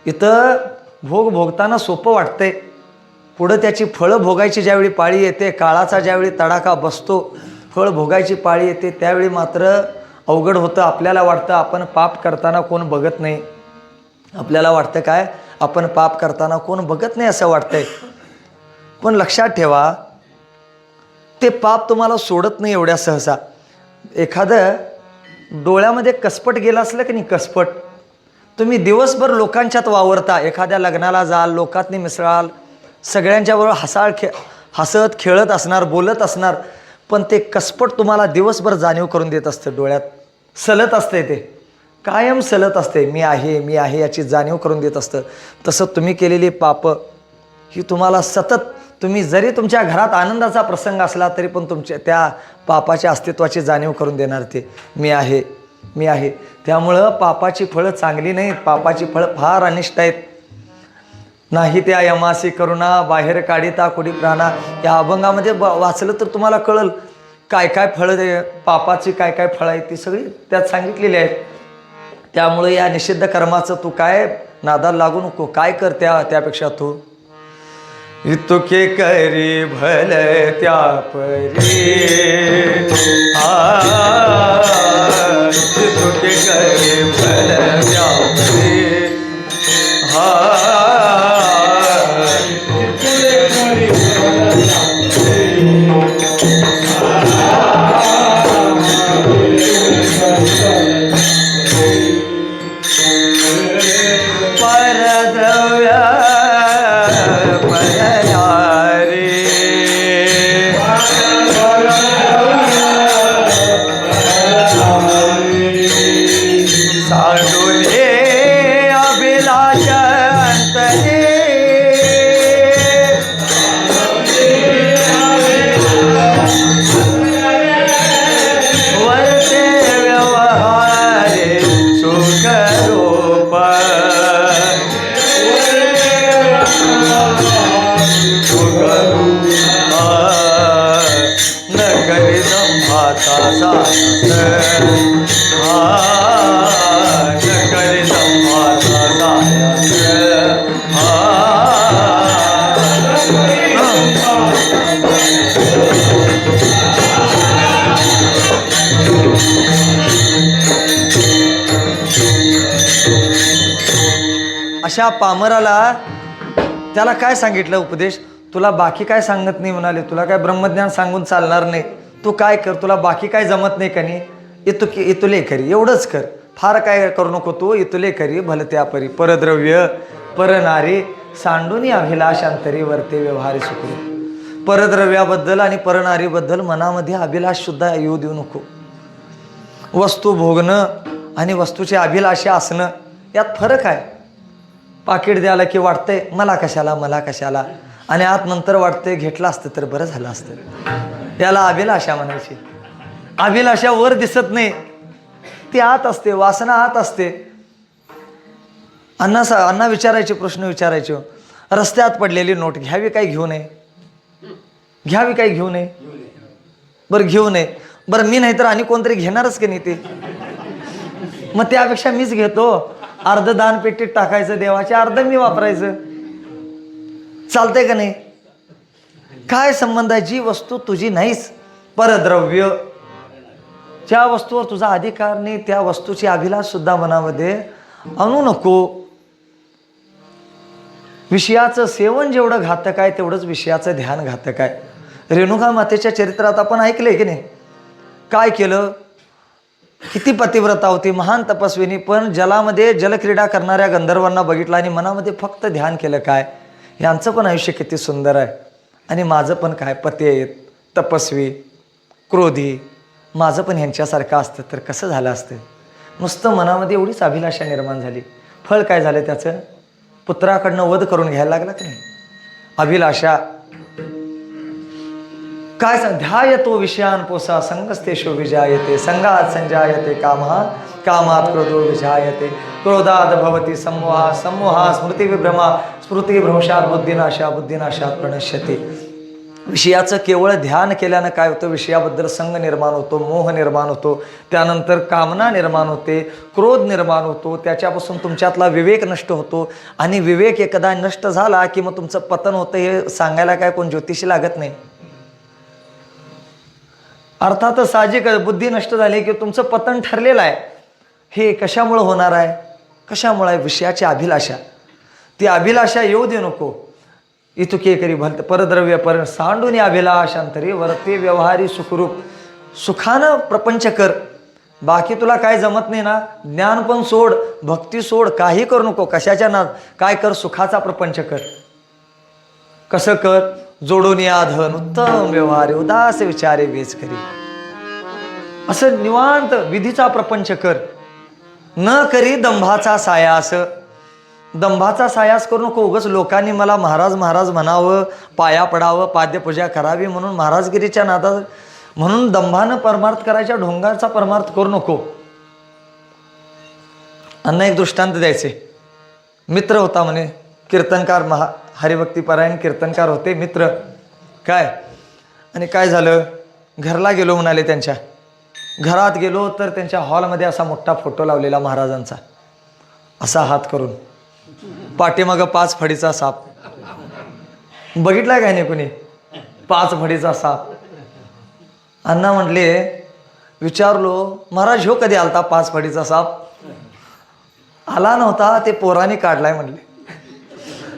इथं भोग भोगताना सोपं वाटतंय, पुढं त्याची फळं भोगायची ज्यावेळी पाळी येते, काळाचा ज्यावेळी तडाखा बसतो, फळ भोगायची पाळी येते, त्यावेळी मात्र अवघड होतं. आपल्याला वाटतं आपण पाप करताना कोण बघत नाही, आपल्याला वाटतं काय आपण पाप करताना कोण बघत नाही असं वाटतंय. पण लक्षात ठेवा, ते पाप तुम्हाला सोडत नाही एवढ्या सहसा. एखादं डोळ्यामध्ये कसपट गेलं असलं की नाही, कसपट, तुम्ही दिवसभर लोकांच्यात वावरता, एखाद्या लग्नाला जाल, लोकांनी मिसळाल, सगळ्यांच्याबरोबर हसत खेळत असणार, बोलत असणार, पण ते कसपट तुम्हाला दिवसभर जाणीव करून देत असतं. डोळ्यात सलत असते, ते कायम सलत असते. मी आहे याची जाणीव करून देत असतं. तसं तुम्ही केलेली पाप ही तुम्हाला सतत, तुम्ही जरी तुमच्या घरात आनंदाचा प्रसंग असला तरी पण तुमच्या त्या पापाच्या अस्तित्वाची जाणीव करून देणार ते मी आहे. त्यामुळं पापाची फळं चांगली नाहीत, पापाची फळं फार अनिष्ट आहेत. नाही त्या यमासी करुणा बाहेर काढिता कुडी प्राणा. या अभंगामध्ये वाचलं तर तुम्हाला कळल काय काय फळं, पापाची काय काय फळं आहेत ती सगळी त्यात सांगितलेली आहेत. त्यामुळं या निषिद्ध कर्माचं तू काय नादाला लागू नको. काय कर त्यापेक्षा तू इतुके करी भल त्या परी, इतुके करी भल त्या परी, परद्रव्य सांडोले अभिलाषांतरे वरते व्यवहारे सुखरूप न करी दंभाचा सास न करी दंभाचा अशा पामराला त्याला काय सांगितलं उपदेश? तुला बाकी काय सांगत नाही म्हणाले, तुला काय ब्रह्मज्ञान सांगून चालणार नाही, तू काय कर, तुला बाकी काय जमत नाही का नाही, इतुले करी, एवढंच कर, फार काय करू नको तू, इतुले करी भलत्या परी परद्रव्य परनारी सांडून अभिलाषांतरी वरते व्यवहारी सुखरू. परद्रव्याबद्दल आणि परनारीबद्दल मनामध्ये अभिलाष सुद्धा येऊ देऊ नको. वस्तू भोगणं आणि वस्तूची अभिलाषा असणं यात फरक आहे. पाकिट द्यायला की वाटतंय मला कशाला मला कशाला, आणि आत नंतर वाटतंय घेतलं असतं तर बरं झालं असतं. याला अभिलाषा म्हणायची. अभिलाषा वर दिसत नाही, ती आत असते, वासना आत असते. अण्णा विचारायचे, प्रश्न विचारायचे, रस्त्यात पडलेली नोट घ्यावी काय घेऊ नये, घ्यावी काय घेऊ नये, बरं घेऊ नये, बरं मी नाही तर आणि कोणतरी घेणारच की नाही ते, मग त्यापेक्षा मीच घेतो, अर्ध दान पेटीत टाकायचं देवाचे, अर्ध मी वापरायचं, चालतंय का नाही? काय संबंध आहे? जी वस्तू तुझी नाहीच, परद्रव्य, ज्या वस्तूवर तुझा अधिकार नाही त्या वस्तूची अभिलाष सुद्धा मनामध्ये आणू नको. विषयाचं सेवन जेवढं घातक आहे तेवढंच विषयाचं ध्यान घातक आहे. रेणुका मातेच्या चरित्रात आपण ऐकलंय की नाही? काय केलं? किती पतिव्रता होती, महान तपस्विनी, पण जलामध्ये जलक्रीडा करणाऱ्या गंधर्वांना बघितलं आणि मनामध्ये फक्त ध्यान केलं. काय यांचं पण आयुष्य किती सुंदर आहे आणि माझं पण काय, पती आहेत, तपस्वी, क्रोधी, माझं पण ह्यांच्यासारखं असतं तर कसं झालं असतं. नुसतं मनामध्ये एवढीच अभिलाषा निर्माण झाली. फळ काय झालं त्याचं? पुत्राकडनं वध करून घ्यायला लागला की नाही? अभिलाषा काय सांग, ध्यायतो विषयान पोसा संगस्तेषु विजायते, संगात संजायते कामः, कामात क्रोधो विजायते, क्रोधात भवति सम्मोहा, सम्मोहा स्मृती विभ्रमा, स्मृती भ्रंशात बुद्धिनाशा, बुद्धिनाशात प्रणश्यते. विषयाचं केवळ ध्यान केल्यानं काय होतं? विषयाबद्दल संग निर्माण होतो, मोह निर्माण होतो, त्यानंतर कामना निर्माण होते, क्रोध निर्माण होतो, त्याच्यापासून तुमच्यातला विवेक नष्ट होतो, आणि विवेक एकदा नष्ट झाला की मग तुमचं पतन होतं. हे सांगायला काय कोण ज्योतिषी लागत नाही. अर्थातच साहजिक बुद्धी नष्ट झाली की तुमचं पतन ठरलेलं आहे. हे कशामुळं होणार आहे? कशामुळं आहे? विषयाची अभिलाषा. ती अभिलाषा येऊ दे नको. इतुके करी भलत परद्रव्य पर सांडून अभिलाषांतरी वरते व्यवहारी सुखरूप. सुखानं प्रपंच कर, बाकी तुला काय जमत नाही ना, ज्ञान पण सोड, भक्ती सोड, काही करू नको. कशाच्या नाद? काय कर? सुखाचा प्रपंच कर. कसं कर? जोडून धन उत्तम व्यवहारे उदास विचारे वेच करी. असं निवांत विधीचा प्रपंच कर. न करी दंभाचा सायास. दंभाचा सायास करू नको. उगाच लोकांनी मला महाराज महाराज म्हणावं, पाया पडावं, पाद्यपूजा करावी म्हणून महाराजगिरीच्या नादात म्हणून दंभानं परमार्थ करायच्या ढोंगाचा परमार्थ करू नको. अन्न एक दृष्टांत द्यायचे. मित्र होता म्हणे, कीर्तनकार, हरिभक्तीपरायण कीर्तनकार होते मित्र. काय आणि काय झालं? घरला गेलो म्हणाले. त्यांच्या घरात गेलो तर त्यांच्या हॉलमध्ये असा मोठा फोटो लावलेला महाराजांचा, असा हात करून, पाठीमागं 5 फडीचा साप. बघितलाय काय नाही कुणी? 5 फडीचा साप. अण्णा म्हटले, विचारलो महाराज ह्यो कधी आलता 5 फडीचा साप? आला नव्हता, ते पोराने काढलाय म्हणले.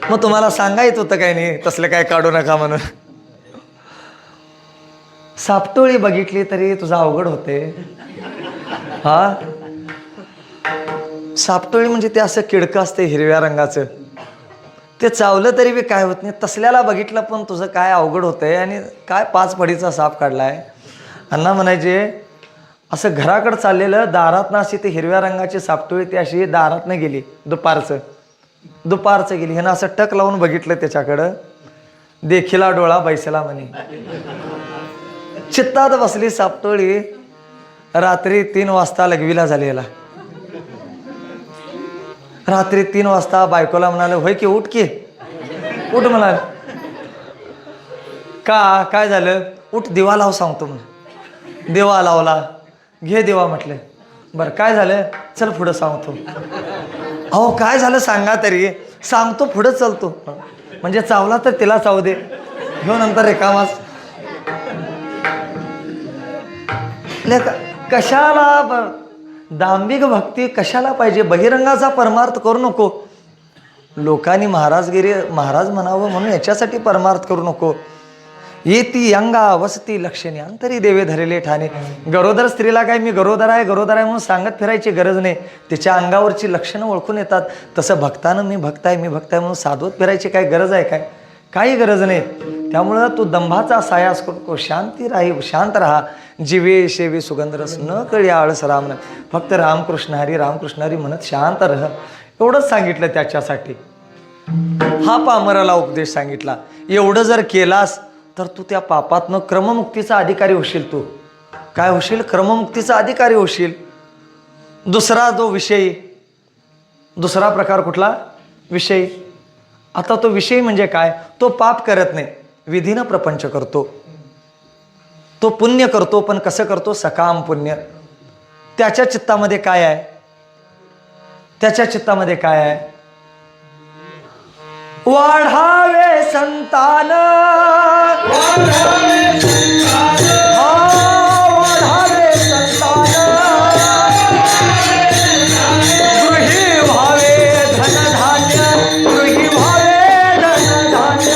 मग तुम्हाला सांगायचं होतं काय नाही तसलं काय काढू नका म्हणून. सापटोळी बघितली तरी तुझा अवघड होते. हा, सापटोळी म्हणजे ते असं किडकं असते हिरव्या रंगाचं, ते चावलं तरी बी काय होत नाही. तसल्याला बघितलं पण तुझं काय अवघड होतंय आणि काय 5 फडीचा साप काढलाय. अण्णा म्हणायचे, असं घराकडं चाललेलं, दारातनं अशी ती हिरव्या रंगाची सापटोळी ती अशी दारातनं गेली, दुपारचं गेली. ह्यानं असं टक लावून बघितलं त्याच्याकडं, देखिला डोळा बैसला म्हणे. चित्तात बसली सापटोळी. रात्री 3 वाजता लघवीला झालेला. रात्री 3 वाजता बायकोला म्हणाले, होय की उठ की, उठ म्हणाल. काय झालं? उठ दिवा लाव सांगतो म्हणून. दिवा लावला. घे दिवा म्हटलं. बरं काय झालं? चल पुढं सांगतो. अहो काय झालं सांगा तरी. सांगतो पुढं चलतो. म्हणजे चावला तर तिला चावू दे, घेऊन नंतर रिकामाच. कशाला दांभिक भक्ती कशाला पाहिजे? बहिरंगाचा परमार्थ करू नको. लोकांनी महाराज म्हणावं म्हणून याच्यासाठी परमार्थ करू नको. येती अंगा वसती लक्षणे अंतरी देवे धरले ठाणे. गरोदर स्त्रीला काय मी गरोदर आहे म्हणून सांगत फिरायची गरज नाही. तिच्या अंगावरची लक्षणं ओळखून येतात. तसं भक्तानं मी भक्त आहे म्हणून साधवत फिरायची काय गरज आहे काय? काही गरज नाही. त्यामुळं तू दंभाचा सायास करू, शांत राहा. जीवे शेवे सुगंधरस न कळी आळस राम. फक्त रामकृष्ण हरी म्हणत शांत रह, एवढंच सांगितलं त्याच्यासाठी. हा पामराला उपदेश सांगितला. एवढं जर केलास तर तू त्या पापातनं क्रममुक्तीचा अधिकारी होशील. तू काय होशील? क्रममुक्तीचा अधिकारी होशील. दुसरा प्रकार कुठला? विषय. आता तो विषय म्हणजे काय? तो पाप करत नाही, विधीनं प्रपंच करतो. तो पुण्य करतो, पण कसं करतो? सकाम पुण्य. त्याच्या चित्तामध्ये काय आहे? वाढावे संतान, वाढावे संतान, गृही भावे धनधान्य, गृही भावे धनधान्य.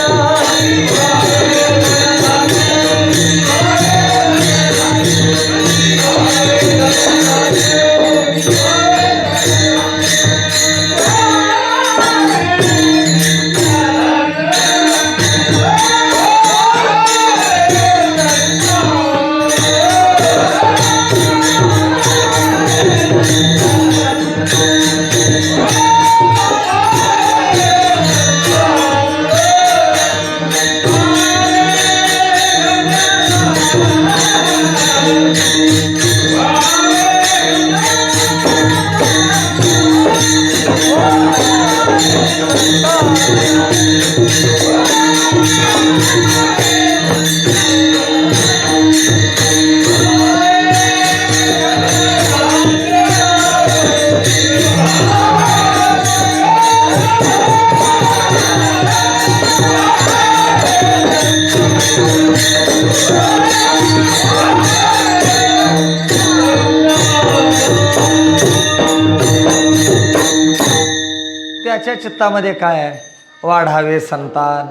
त्याच्या चित्तामध्ये काय आहे? वाढावे संतान,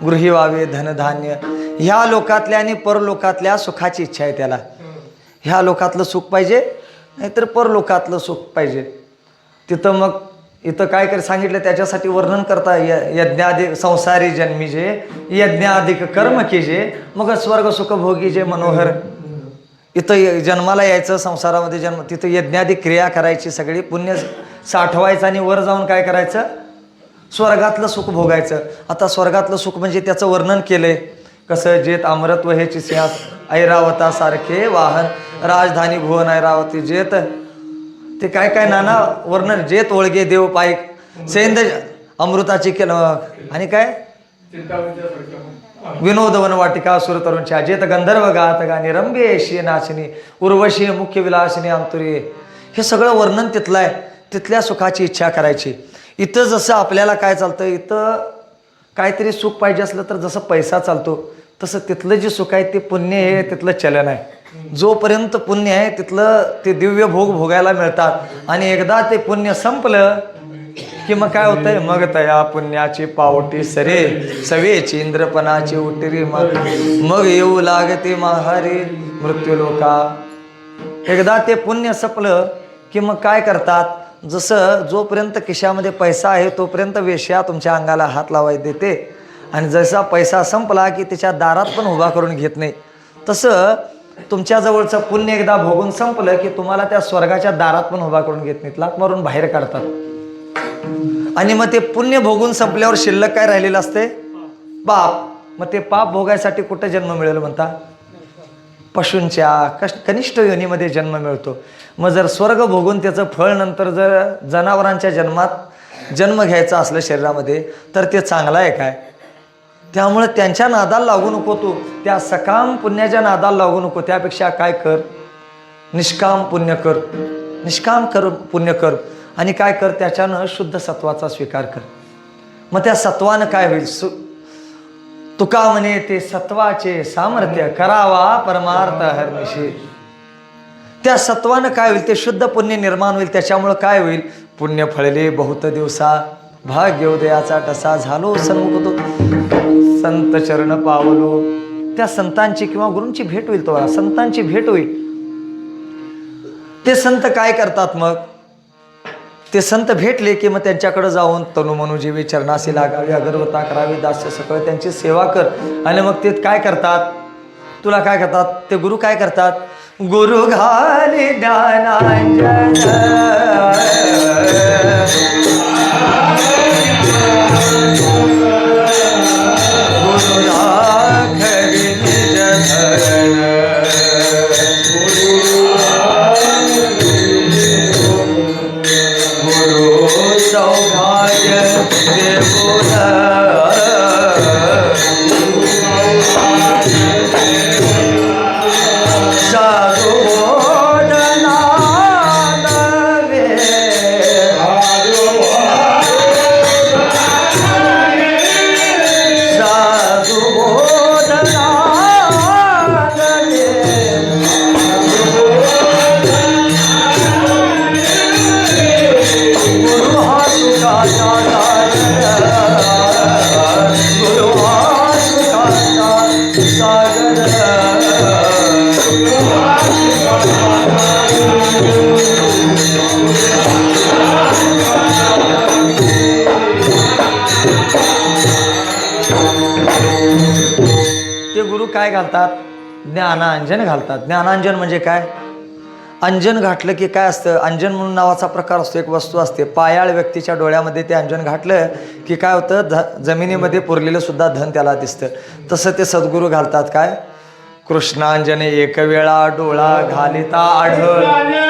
गृही व्हावे धनधान्य. ह्या लोकातल्या आणि परलोकातल्या सुखाची इच्छा आहे त्याला. ह्या लोकातलं सुख पाहिजे, नाहीतर परलोकातलं सुख पाहिजे. तिथं मग इथं काय सांगितलं त्याच्यासाठी वर्णन करता. यज्ञाधिक संसारी जन्मी जे, यज्ञाधिक कर्म कीजे, मग स्वर्ग सुख भोगी जे मनोहर. इथं जन्माला यायचं, संसारामध्ये जन्म, तिथं यज्ञाधिक क्रिया करायची, सगळी पुण्य साठवायचं आणि वर जाऊन काय करायचं? स्वर्गातलं सुख भोगायचं. आता स्वर्गातलं सुख म्हणजे त्याचं वर्णन केलंय कसं? जेत अमृत हेची सिंहास ऐरावता सारखे वाहन, राजधानी भुवन ऐरावती जेत. ते काय नाना वर्णन. जेत ओळगे देव पाईक, सेंद अमृताची केलं, आणि काय विनोद वनवाटिका सुर तरुणच्या, जेत गंधर्व गात गाणी, रंभे शी नाचनी, उर्वशी मुख्य विलासिनी अंतुरी. हे सगळं वर्णन तिथलं आहे. तिथल्या सुखाची इच्छा करायची. इथं जसं आपल्याला काय चालतं, इथं काहीतरी सुख पाहिजे असलं तर जसं पैसा चालतो, तसं तिथलं जे सुख आहे ते पुण्य हे तिथलं चलन आहे. जोपर्यंत पुण्य आहे तिथलं ते दिव्य भोग भोगायला मिळतात. आणि एकदा ते पुण्य संपलं की मग काय होतंय? मग तया पुण्याची पावटी सरे, सवेची इंद्रपणाची उटिरी, मग येऊ लागते महारी मृत्यूलोका. एकदा ते पुण्य संपलं की मग काय करतात? जसं जोपर्यंत खिशामध्ये पैसा आहे तोपर्यंत वेश्या तुमच्या अंगाला हात लावायला देते, आणि जसा पैसा संपला की तिच्या दारात पण उभा करून घेत नाही. तसं तुमच्या जवळचं पुण्य एकदा भोगून संपलं की तुम्हाला त्या स्वर्गाच्या दारात पण उभा करून घेत नाहीत, लाथ मारून बाहेर काढतात. आणि मग ते पुण्य भोगून संपल्यावर शिल्लक काय राहिलेलं असते? पाप. मग ते पाप भोगायसाठी कुठं जन्म मिळेल म्हणता? पशूंच्या कनिष्ठ योनीमध्ये जन्म मिळतो. मग जर स्वर्ग भोगून त्याचं फळ नंतर जर जनावरांच्या जन्मात जन्म घ्यायचा असलं शरीरामध्ये तर ते चांगलं आहे काय? त्यामुळे त्यांच्या नादाला लागू नको तू, त्या सकाम पुण्याच्या नादाला लागू नको. त्यापेक्षा काय कर? निष्काम पुण्य कर, निष्काम कर पुण्य कर. आणि काय कर? त्याच्यानं शुद्ध सत्वाचा स्वीकार कर. मग त्या सत्वानं काय होईल? तुका म्हणे ते सत्वाचे सामर्थ्य करावा परमार्थ हरनिशी. त्या सत्वानं काय होईल? ते शुद्ध पुण्य निर्माण होईल. त्याच्यामुळं काय होईल? पुण्य फळले बहुत दिवसा भाग्योदयाचा टसा झालो सन्मुख तो संत चरण पावलो. त्या संतांची किंवा गुरूंची भेट होईल, तो संतांची भेट होईल. ते संत काय करतात? मग ते संत भेटले की मग त्यांच्याकडे जाऊन तनु मनुजीवी चरणाशी लागावी, अगरवता करावी, दास्य सकळ त्यांची सेवा कर. आणि मग ते काय करतात? तुला काय करतात? ते गुरु काय करतात? गुरु घाले ज्ञानांजन गुरु राघवी निज धरण गुरु सौभाग्य देवोला काय घालतात? ज्ञानांजन घालतात. ज्ञानांजन म्हणजे काय? अंजन घातलं की काय असतं? अंजन म्हणून नावाचा प्रकार असतो, एक वस्तू असते. पायाळ व्यक्तीच्या डोळ्यामध्ये ते अंजन घातलं की काय होतं? जमिनीमध्ये पुरलेलं सुद्धा धन त्याला दिसतं. तसं ते सद्गुरू घालतात. काय? कृष्णांजने एक वेळा डोळा घालिता आढळ डोळा घाली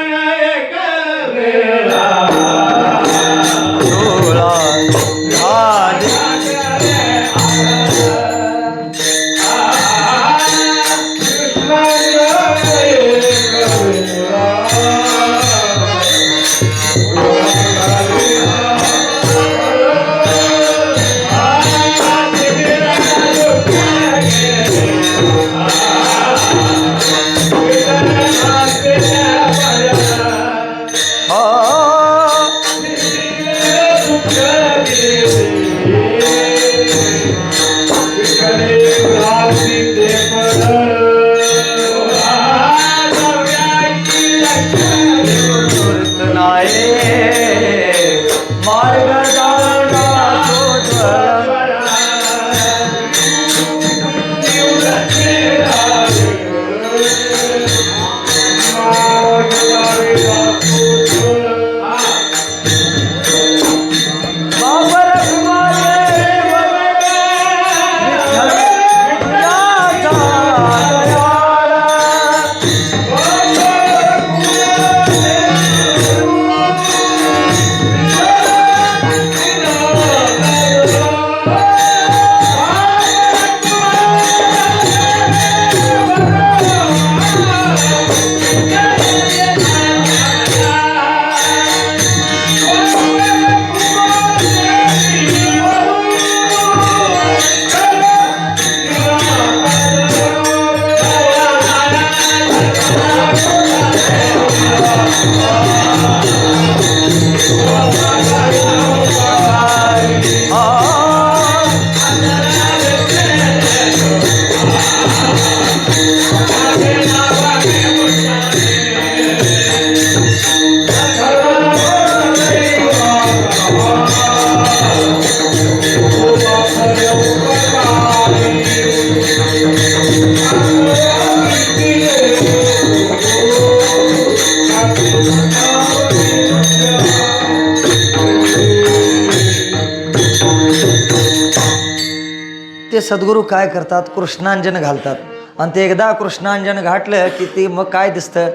ते सद्गुरू काय करतात, कृष्णांजन घालतात. आणि ते एकदा कृष्णांजन घातलं की ते मग काय दिसतं,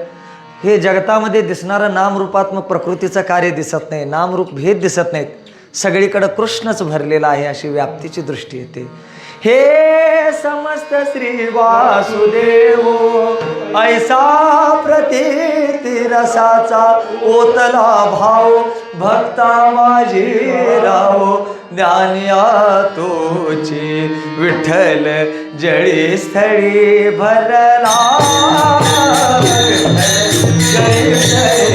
हे जगतामध्ये दिसणारं नामरूपात्मक प्रकृतीचं कार्य दिसत नाही, नामरूप भेद दिसत नाहीत, सगळीकडं कृष्णच भरलेला आहे अशी व्याप्तीची दृष्टी येते. हे समस्त श्री वासुदेव ऐसा प्रतीती रसाचा ओतला भाव भक्ता माझी राहो ज्ञानिया तोची विठ्ठल जळी स्थळी भरला जय जय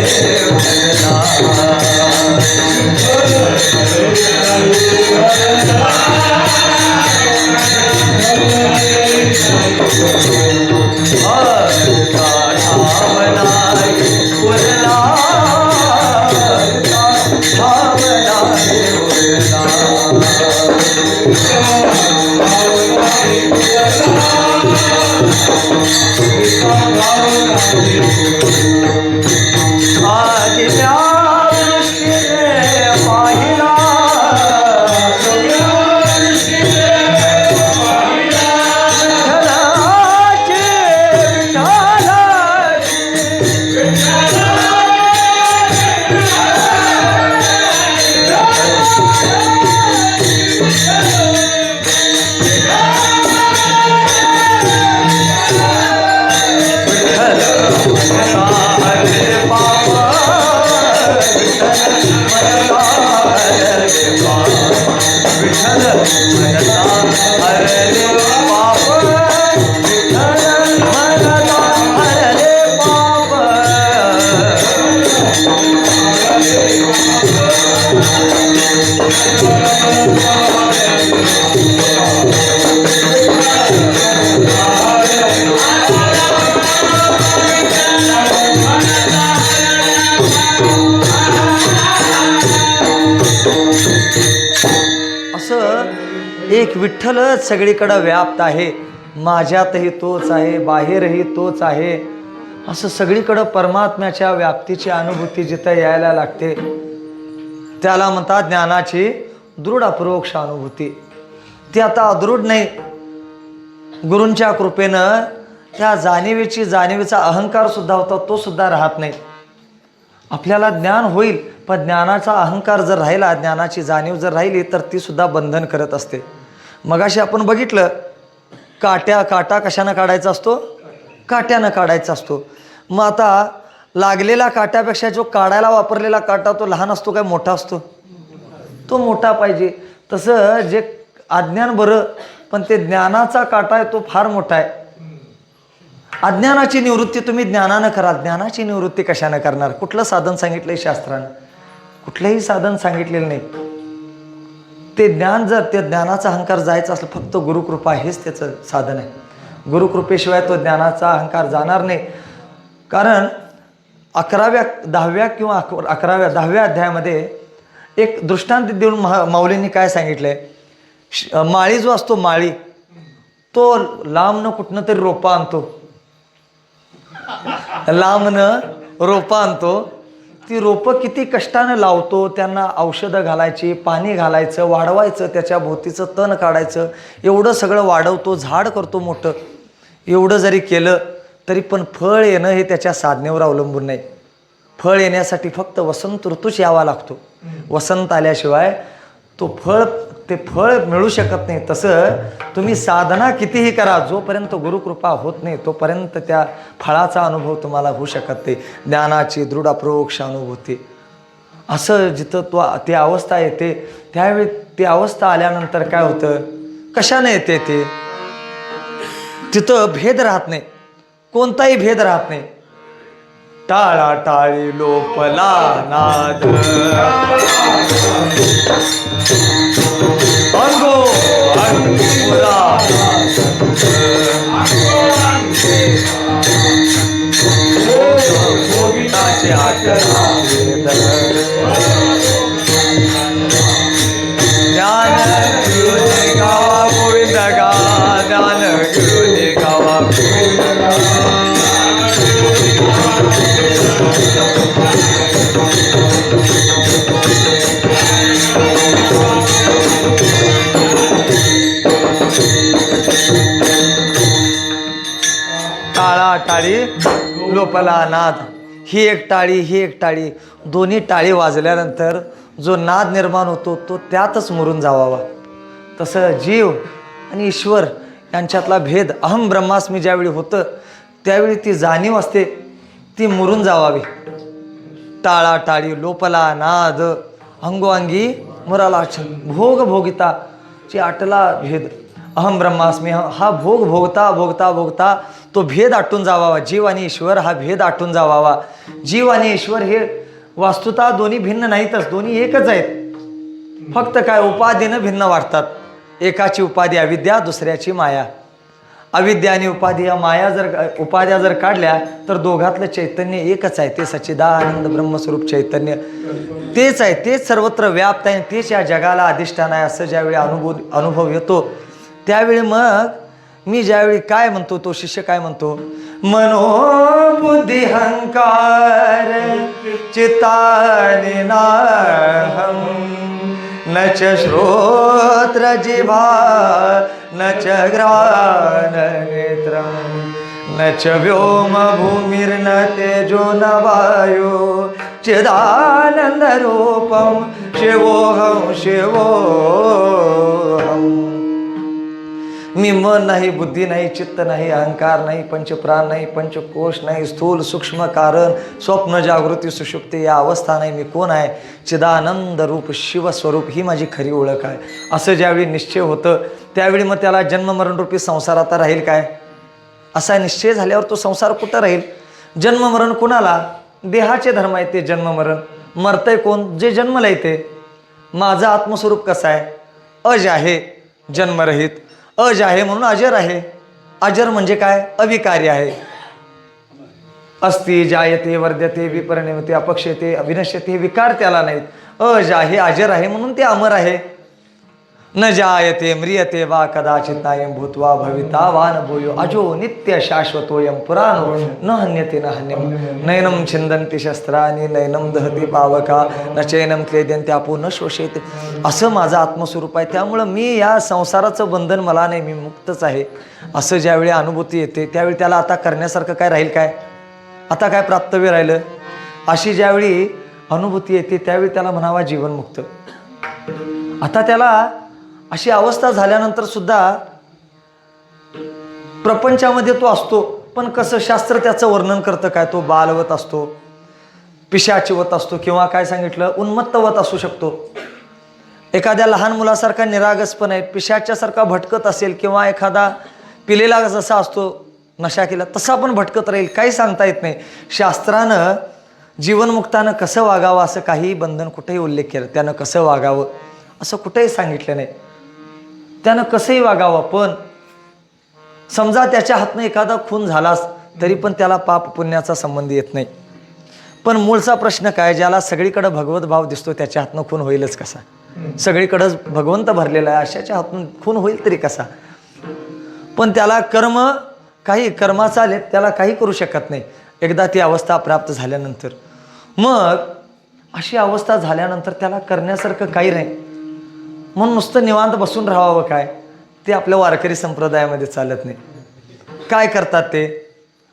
एक विठ्ठलच सगळीकडं व्याप्त आहे, माझ्यातही तोच आहे, बाहेरही तोच आहे, असं सगळीकडं परमात्म्याच्या व्याप्तीची अनुभूती जिथं यायला लागते त्याला म्हणतात ज्ञानाची दृढ अपरोक्ष अनुभूती. ती आता अदृढ नाही, गुरूंच्या कृपेनं त्या जाणीवेचा अहंकार सुद्धा होता तो सुद्धा राहत नाही. आपल्याला ज्ञान होईल पण ज्ञानाचा अहंकार जर राहिला, ज्ञानाची जाणीव जर राहिली तर ती सुद्धा बंधन करत असते. मगाशी आपण बघितलं काटा कशानं काढायचा असतो, काट्यानं काढायचा असतो. मग आता लागलेला काट्यापेक्षा जो काढायला वापरलेला काटा तो लहान असतो काय मोठा असतो, तो मोठा पाहिजे. तसं जे अज्ञान बरं पण ते ज्ञानाचा काटा आहे तो फार मोठा आहे. अज्ञानाची निवृत्ती तुम्ही ज्ञानानं कराल, ज्ञानाची निवृत्ती कशानं करणार, कुठलं साधन सांगितलंय शास्त्रानं, कुठलंही साधन सांगितलेलं नाही. ते ज्ञान जर त्या ज्ञानाचा अहंकार जायचा असलं फक्त गुरुकृपा हेच त्याचं साधन आहे. गुरुकृपेशिवाय तो ज्ञानाचा अहंकार जाणार नाही. कारण 10व्या अध्यायामध्ये एक दृष्टांत देऊन माऊलींनी काय सांगितलंय, माळी जो असतो माळी तो लांबनं कुठनं तरी रोपा आणतो, लांबनं रोपा आणतो, ती रोपं किती कष्टानं लावतो, त्यांना औषधं घालायची, पाणी घालायचं, वाढवायचं, त्याच्या भोवतीचं तण काढायचं, एवढं सगळं वाढवतो, झाड करतो मोठं. एवढं जरी केलं तरी पण फळ येणं हे त्याच्या साधनेवर अवलंबून नाही. फळ येण्यासाठी फक्त वसंत ऋतूच यावा लागतो, वसंत आल्याशिवाय ते फळ मिळू शकत नाही. तसं तुम्ही साधना कितीही करा, जोपर्यंत गुरुकृपा होत नाही तोपर्यंत त्या फळाचा अनुभव तुम्हाला होऊ शकत नाही. ज्ञानाची दृढ अप्रोक्ष अनुभूती असं जिथं ती अवस्था येते त्यावेळी ती अवस्था आल्यानंतर काय होतं, कशाने येते ते, तिथं भेद राहत नाही, कोणताही भेद राहत नाही. टाळा टाळी लोपला नाद अंगो अंगुरा गोविंदाचे ज्ञान गुरुने गावा गोविंद गा, ज्ञान गुरुने गावा गोविंद गा. टाळी लोपला नाद. ही एक टाळी ही एक टाळी, दोन्ही टाळी वाजल्यानंतर जो नाद निर्माण होतो तो त्यातच मुरून जावावा. तसं जीव आणि ईश्वर यांच्यातला भेद अहम ब्रह्मास्मी ज्यावेळी होतं त्यावेळी ती जाणीव असते ती मुरून जावावी. टाळा टाळी लोपला नाद, अंगोअंगी मुराला भोग भोगिताची आटला भेद. अहम ब्रह्मास्मी हा भोग भोगता भोगता भोगता तो भेद आटून जावावा. जीव आणि ईश्वर हा भेद आटून जावावा. जीव आणि ईश्वर हे वास्तुतः दोन्ही भिन्न नाहीतच, दोन्ही एकच आहेत. फक्त काय उपाधीनं भिन्न वाटतात. एकाची उपाधी अविद्या, दुसऱ्याची माया. अविद्या आणि उपाधी या माया उपाध्या जर काढल्या तर दोघातलं चैतन्य एकच आहे. ते सच्चिदानंद ब्रह्मस्वरूप चैतन्य तेच आहे, तेच सर्वत्र व्याप्त आहे, तेच या जगाला अधिष्ठान आहे. असं ज्यावेळी अनुभव येतो त्यावेळी मग मी ज्यावेळी काय म्हणतो तो शिष्य काय म्हणतो, मनोबुद्धी हंकार चित्तानि नाहं न च श्रोत्र जिह्वा न च घ्राण नेत्रं न च व्योम भूमिर्न तेजो न वायो चिदानंद रूपं शिवोऽहं शिवोऽहम्. मी मन नाही, बुद्धी नाही, चित्त नाही, अहंकार नाही, पंचप्राण नाही, पंचकोश नाही, स्थूल सूक्ष्म कारण स्वप्न जागृती सुषुप्ती या अवस्था नाही. मी कोण आहे? चिदानंद रूप शिवस्वरूप ही माझी खरी ओळख आहे. असं ज्यावेळी निश्चय होतं त्यावेळी मग त्याला जन्ममरणरूपी संसार आता राहील काय? असा निश्चय झाल्यावर तो संसार कुठं राहील? जन्ममरण कुणाला? देहाचे धर्म आहे ते जन्ममरण. मरतंय कोण? जे जन्मला येते. माझं आत्मस्वरूप कसं आहे? अज आहे, जन्मरहित. अज आहे म्हणून अजर आहे. अजर म्हणजे काय? अविकारी आहे. अस्ति जायते वर्धते विपरिणमते अपक्षते अविनश्यते, विकार त्याला नाहीत. अज आहे, अजर आहे म्हणून ते अमर आहे. न जायते म्रियते वा कदाचित नायं भूत्वा भविता वा न भूयो अजो नित्य शाश्वतोयं पुराणो न हन्यते न हन्यम. नैनं छिन्दन्ति शस्त्राणि नैनं दहति पावका न चैनं क्लेद्यन्ते आपो न शोषयते. असं माझं आत्मस्वरूप आहे. त्यामुळं मी या संसाराचं बंधन मला नाही, मी मुक्तच आहे. असं ज्यावेळी अनुभूती येते त्यावेळी त्याला आता करण्यासारखं काय राहील काय? आता काय प्राप्तव्य राहिलं? अशी ज्यावेळी अनुभूती येते त्यावेळी त्याला म्हणावा जीवनमुक्त. आता त्याला अशी अवस्था झाल्यानंतर सुद्धा प्रपंचामध्ये तो असतो, पण कसं शास्त्र त्याचं वर्णन करतं काय? तो बालवत असतो, पिशाचीवत असतो, किंवा काय सांगितलं उन्मत्तवत असू शकतो. एखाद्या लहान मुलासारखा निरागसपण आहे, पिशाच्यासारखा भटकत असेल, किंवा एखादा पिलेला जसा असतो नशा केला तसा पण भटकत राहील. काही सांगता येत नाही. शास्त्रानं जीवनमुक्तानं कसं वागावं असं काही बंधन कुठेही उल्लेख केला. त्यानं कसं वागावं असं कुठेही सांगितलं नाही. त्यानं कसंही वागावं. पण समजा त्याच्या हातनं एखादा खून झालास तरी पण त्याला पाप पुण्याचा संबंध येत नाही. पण मूळचा प्रश्न काय? ज्याला सगळीकडे भगवत भाव दिसतो त्याच्या हातनं खून होईलच कसा? सगळीकडंच भगवंत भरलेला आहे, अशाच्या हातून खून होईल तरी कसा? पण त्याला काही कर्माचा त्याला काही करू शकत नाही एकदा ती अवस्था प्राप्त झाल्यानंतर. मग अशी अवस्था झाल्यानंतर त्याला करण्यासारखं काही नाही म्हणून नुसतं निवांत बसून राहावं काय? ते आपल्या वारकरी संप्रदायामध्ये चालत नाही. काय करतात ते?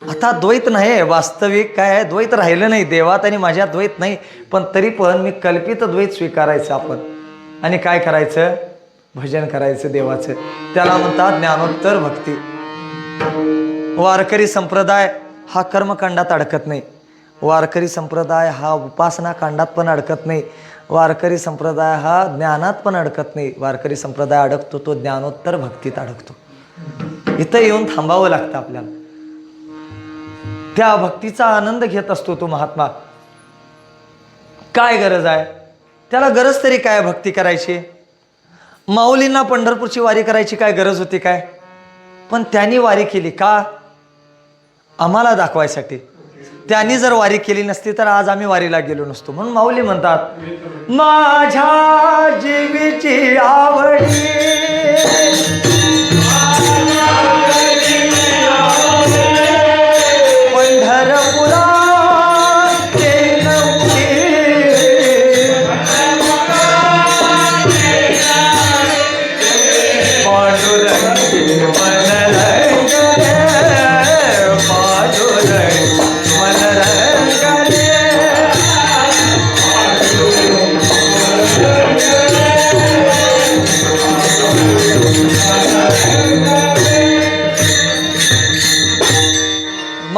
आता द्वैत नाही, वास्तविक काय आहे? द्वैत राहिलं नाही. देवात आणि माझ्यात द्वैत नाही, पण तरी पण मी कल्पित द्वैत स्वीकारायचं आपण आणि काय करायचं? भजन करायचं देवाचं. त्याला म्हणतात ज्ञानोत्तर भक्ती. वारकरी संप्रदाय हा कर्मकांडात अडकत नाही. वारकरी संप्रदाय हा उपासना कांडात पण अडकत नाही. वारकरी संप्रदाय हा ज्ञानात पण अडकत नाही. वारकरी संप्रदाय अडकतो तो ज्ञानोत्तर भक्तीत अडकतो. इथं येऊन थांबावं लागतं आपल्याला. त्या भक्तीचा आनंद घेत असतो तो महात्मा. काय गरज आहे त्याला? गरज तरी काय भक्ती करायची? माऊलींना पंढरपूरची वारी करायची काय गरज होती काय? पण त्यांनी वारी केली का? आम्हाला दाखवायसाठी. त्यांनी जर वारी केली नसती तर आज आम्ही वारीला गेलो नसतो. म्हणून माऊली म्हणतात माझ्या जीवीची आवडी पंढरपुरा पांडुरंगी मनरंजन पांडुरंगी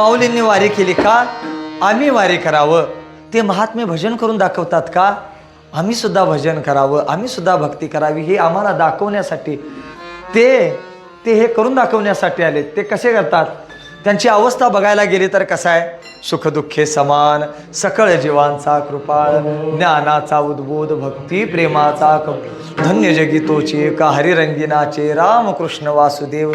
माऊलींनी वारी केली का? आम्ही वारी करावं. ते महात्मे भजन करून दाखवतात का? आम्ही सुद्धा भजन करावं, आम्ही सुद्धा भक्ती करावी, हे आम्हाला दाखवण्यासाठी ते हे करून दाखवण्यासाठी आले. ते कसे करतात? त्यांची अवस्था बघायला गेली तर कसं आहे? सुखदुःखे समान, सकळ जीवांचा कृपाळ, ज्ञानाचा उद्बोध, भक्ती प्रेमाचा धन्य जगितोचे का हरिरंगिनाचे रामकृष्ण वासुदेव.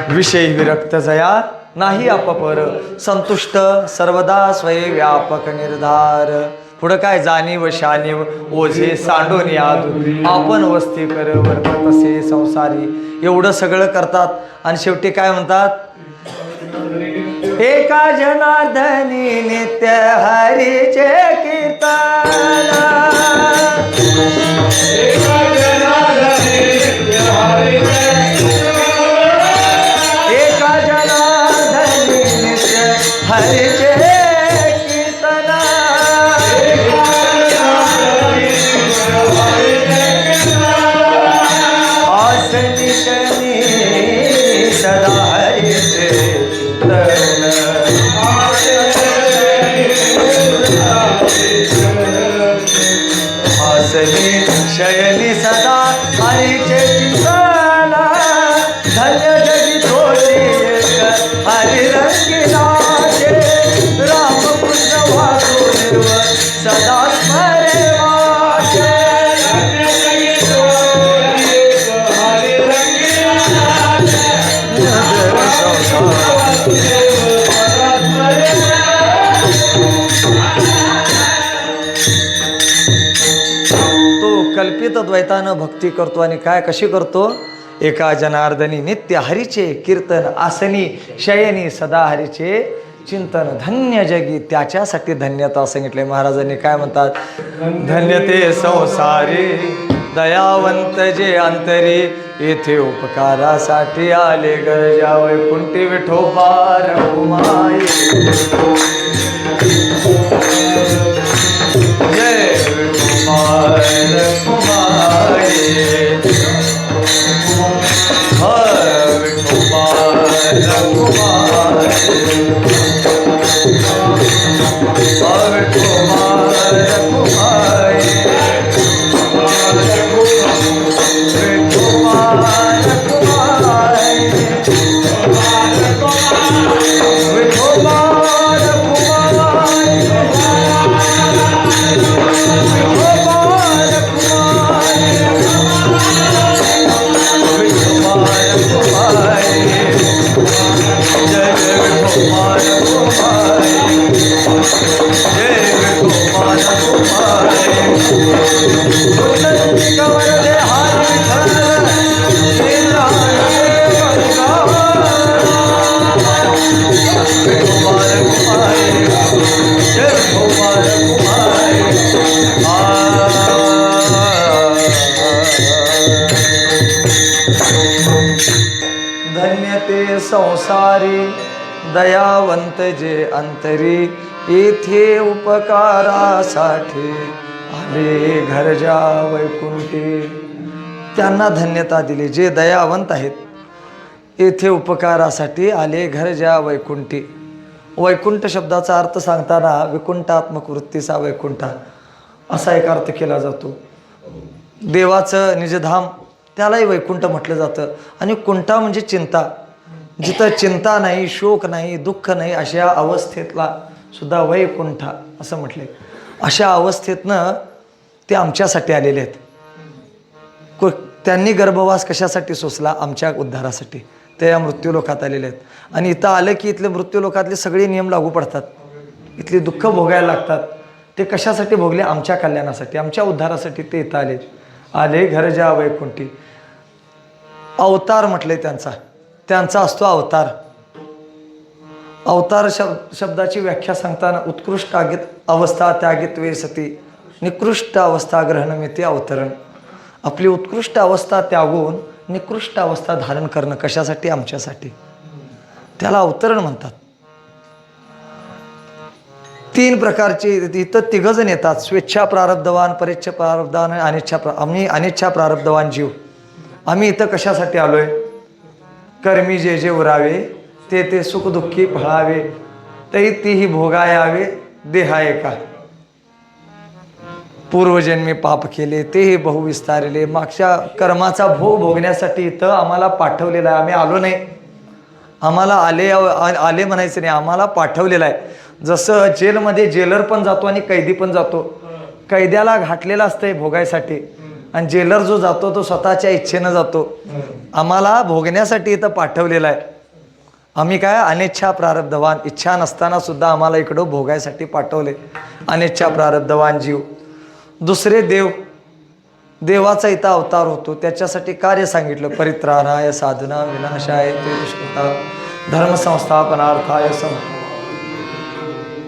विषयी विरक्त जया नाही अपपर, संतुष्ट सर्वदा स्वये व्यापक निर्धार. पुढं काय? जाणीव शानीव ओझे सांडून यादू, आपण वस्ती कर वर्ततसे संसारी. एवढं सगळं करतात आणि शेवटी काय म्हणतात? एका जनार्दनी नित्य हरीचे कीर्तन, एका जनार्दनी नित्य हरीचे कीर्तन, आसनी शनी सदा हरीचे कीर्तन, आसनी शयनी सदा हरीचे चिंतन, धन्य जगितोचे हरिरंगिनाचे रामकृष्ण वासुदेव सदा स्मरे वाचे. तो कल्पित द्वैतानं भक्ती करतो आणि काय कशी करतो? एका जनार्दनी नित्य हरीचे कीर्तन, आसनी शयनी सदा हरीचे चिंतन, धन्य जगी. त्याच्यासाठी धन्यता सांगितले महाराजांनी. काय म्हणतात? धन्य ते संसारी दयावंत जे अंतरी, येथे उपकारासाठी आले गरजा वैकुंठी विठोबा रघुमाई. जय विठोबा रघुमाई, विठोबा रघुमाई, विठोबा रघुमाई, धन्य ते संसारी दयावंत जे अंतरी, येथे उपकारासाठी आले घरजा वैकुंठी. त्यांना धन्यता दिली जे दयावंत आहेत, येथे उपकारासाठी आले घरजा वैकुंठी. वैकुंठ शब्दाचा अर्थ सांगताना विकुंठात्मक वृत्तीचा वैकुंठ असा एक अर्थ केला जातो. देवाचं निजधाम त्यालाही वैकुंठ म्हटलं जातं. आणि कुंठा म्हणजे चिंता, जिथं चिंता नाही, शोक नाही, दुःख नाही, अशा अवस्थेतला सुद्धा वैकुंठ असं म्हटले. अशा अवस्थेतनं ते आमच्यासाठी आलेले आहेत. त्यांनी गर्भवास कशासाठी सोसला? आमच्या उद्धारासाठी. ते या मृत्यूलोकात आलेले आहेत. आणि इथं आलं की इथले मृत्यूलोकातले सगळे नियम लागू पडतात. इथली दुःख भोगायला लागतात. ते कशासाठी भोगले? आमच्या कल्याणासाठी, आमच्या उद्धारासाठी ते इथं आले घरजा वैकुंठी. अवतार म्हटले त्यांचा असतो अवतार. अवतार शब्दाची व्याख्या सांगताना उत्कृष्ट अवस्था त्यागित्वे सती निकृष्ट अवस्था ग्रहणमिती अवतरण. आपली उत्कृष्ट अवस्था त्यागून निकृष्ट अवस्था धारण करणं कशासाठी? आमच्यासाठी. त्याला अवतरण म्हणतात. 3 प्रकारचे इथं 3 जण येतात. स्वेच्छा प्रारब्धवान, परेच्छा प्रारब्धवान आणि आम्ही अनिच्छा प्रारब्धवान जीव. आम्ही इथं कशासाठी आलोय? कर्मी जे जे उरावे ते सुख दुःखी फळावे, तरी तीही भोगायावे देहा एका. पूर्वजन्मी पाप केले तेही बहु विस्तारले. मागच्या कर्माचा भोग भोगण्यासाठी इथं आम्हाला पाठवलेलं आहे. आम्ही आलो नाही, आम्हाला आले म्हणायचं नाही, आम्हाला पाठवलेलं आहे. जसं जेलमध्ये जेलर पण जातो आणि कैदी पण जातो. कैद्याला घातलेलं असतंय भोगायसाठी, आणि जेलर जो जातो तो स्वतःच्या इच्छेनं जातो. आम्हाला भोगण्यासाठी इथं पाठवलेलं आहे. आम्ही काय अनिच्छा प्रारब्धवान, इच्छा नसताना सुद्धा आम्हाला इकडं भोगायसाठी पाठवले. अनिच्छा प्रारब्धवान जीव. दुसरे देवाचा इथं अवतार होतो, त्याच्यासाठी कार्य सांगितलं. परित्राणाय साधना विनाशाय ते दुष्कृता धर्मसंस्थापनार्थाय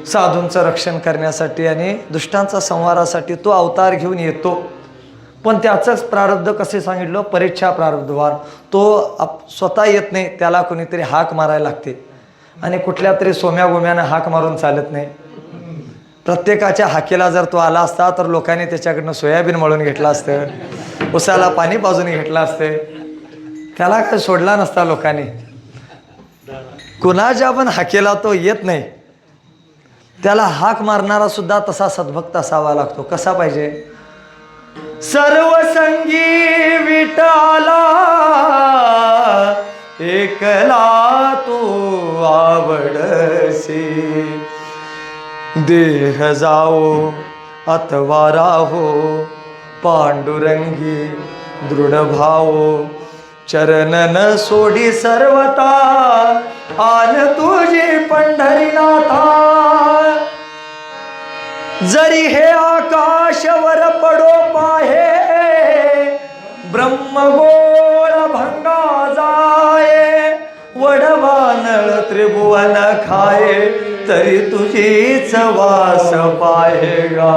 साधूंचं रक्षण करण्यासाठी आणि दुष्टांचा संहारासाठी तो अवतार घेऊन येतो. पण त्याचंच प्रारब्ध कसे सांगितलं? परीक्षा प्रारब्धवान. तो स्वतः येत नाही, त्याला कोणीतरी हाक मारायला लागते. आणि कुठल्या तरी सोम्या गोम्यानं हाक मारून चालत नाही. प्रत्येकाच्या हाकेला जर तो आला असता तर लोकांनी त्याच्याकडनं सोयाबीन मळून घेतलं असतं, उसाला पाणी पाजून घेतलं असतं, त्याला काय सोडला नसता लोकांनी. कुणाच्या पण हाकेला तो येत नाही. त्याला हाक मारणारा सुद्धा तसा सद्भक्त असावा लागतो. कसा पाहिजे? सर्वसंगी विठाला एकला तू आवडसी. देह जाओ अथवा राहो पांडुरंगी दृढ भावो. चरण न सोडी सर्वता आन तुझी पंढरीनाथा. जरी हे आकाशवर पडो पाहे ब्रह्मगोळ भंगा जाये. वडवानळ त्रिभुवन खाये तरी तुझीच वास पाहेगा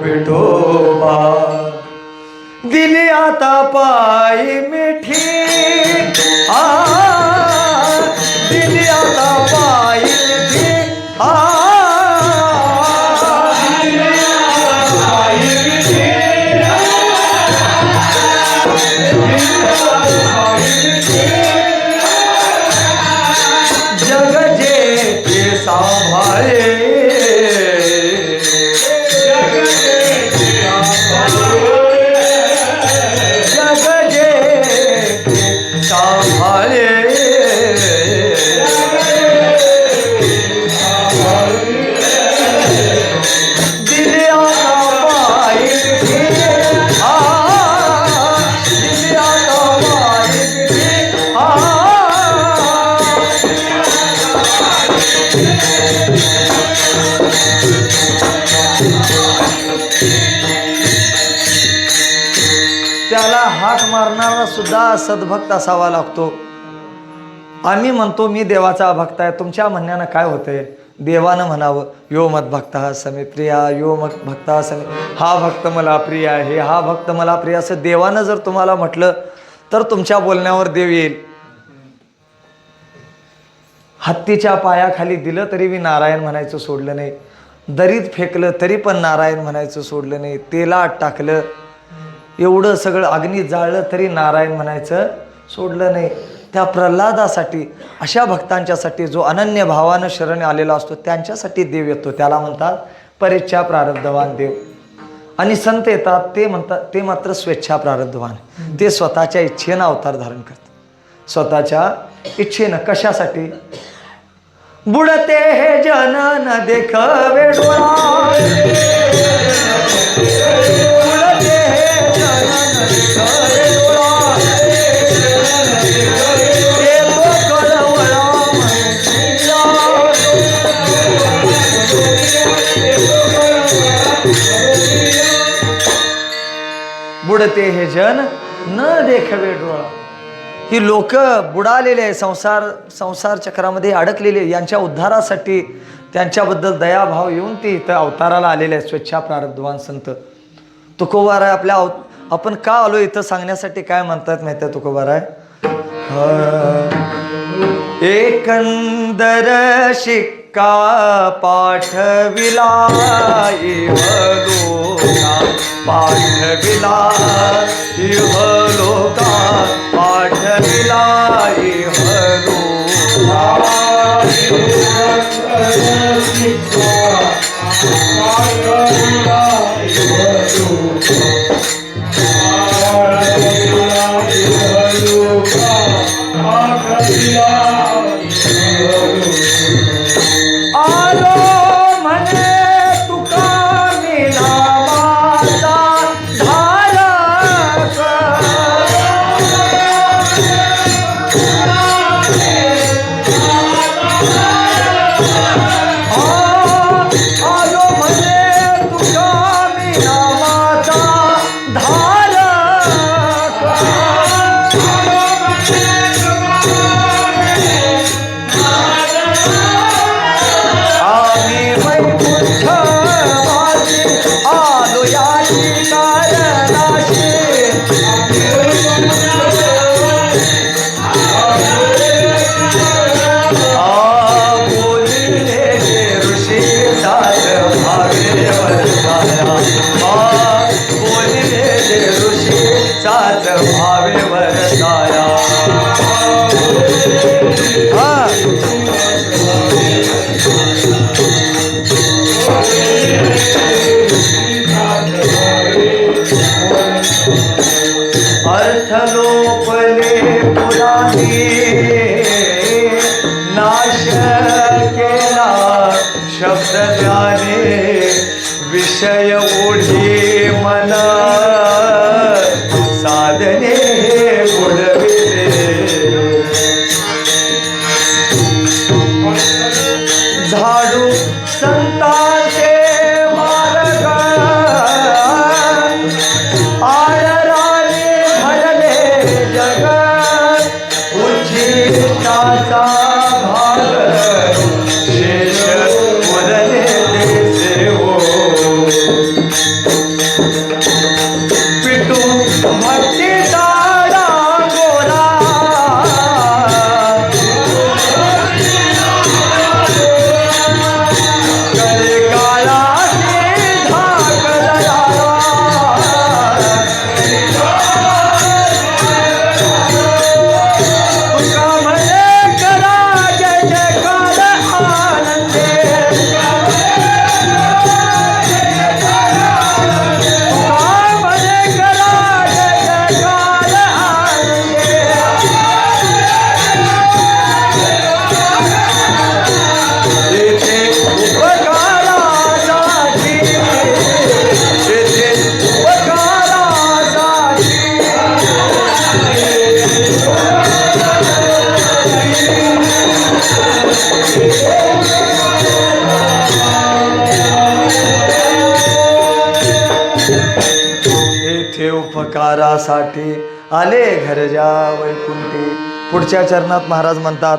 विठोबा. दिली आता पायी मिठी दिली आता पायी मिठी जग जे ते सांभाळे. त्याला हाक मारणारा सुद्धा सद्भक्त असावा लागतो. आम्ही म्हणतो मी देवाचा भक्त आहे. तुमच्या म्हणण्यानं काय होतंय? देवानं म्हणावं यो मत भक्त समे प्रिया, यो मत भक्त समे, हा भक्त मला प्रिय आहे, हा भक्त मला प्रिय. असं देवानं जर तुम्हाला म्हटलं तर तुमच्या बोलण्यावर देव येईल. हत्तीच्या पायाखाली दिलं तरी मी नारायण म्हणायचं सोडलं नाही. दरीत फेकलं तरी पण नारायण म्हणायचं सोडलं नाही. तेलात टाकलं, एवढं सगळं अग्नीत जाळलं तरी नारायण म्हणायचं सोडलं नाही. त्या प्रल्हादासाठी, अशा भक्तांच्यासाठी जो अनन्य भावानं शरण आलेला असतो त्यांच्यासाठी देव येतो. त्याला म्हणतात परीक्षा प्रारब्धवान देव. आणि संत येतात ते म्हणतात, ते मात्र स्वेच्छा प्रारब्धवान. ते स्वतःच्या इच्छेनं अवतार धारण करतात. स्वतःच्या इच्छेनं. कशासाठी? बुडते हे जन न देखवे डोळा. बुडते हे जन न देखवे डोळा. येतो कळवळा म्हणूया. बुडते हे जन न देखवे डोळा. ही लोक बुडालेले आहे, संसार चक्रामध्ये अडकलेले. यांच्या उद्धारासाठी त्यांच्याबद्दल दयाभाव येऊन ते इथं अवताराला आलेले आहे. स्वेच्छा प्रारब्धवान संत तुकोबाराय आपल्या आपण का आलो इथं सांगण्यासाठी. काय म्हणतात माहिती आहे तुकोबाराय? एकंदर शिक्का पाठविला इहलोका, पाठविला इहलोका, पाठविला इहलोका. विषय ओढी मन साधने बुडविले झाडू संतांचे मार्ग आळराने भरले जग उच्चिष्टाचा भाग शेष उरले देसे हो पिटू भक्ती दाडा गोरा कले काळाचे धाक दयाळा तुका म्हणे करा जय जयकार आनंदे उपकारासाठी आले घरजा वैकुंठी. पुढच्या चरणात महाराज म्हणतात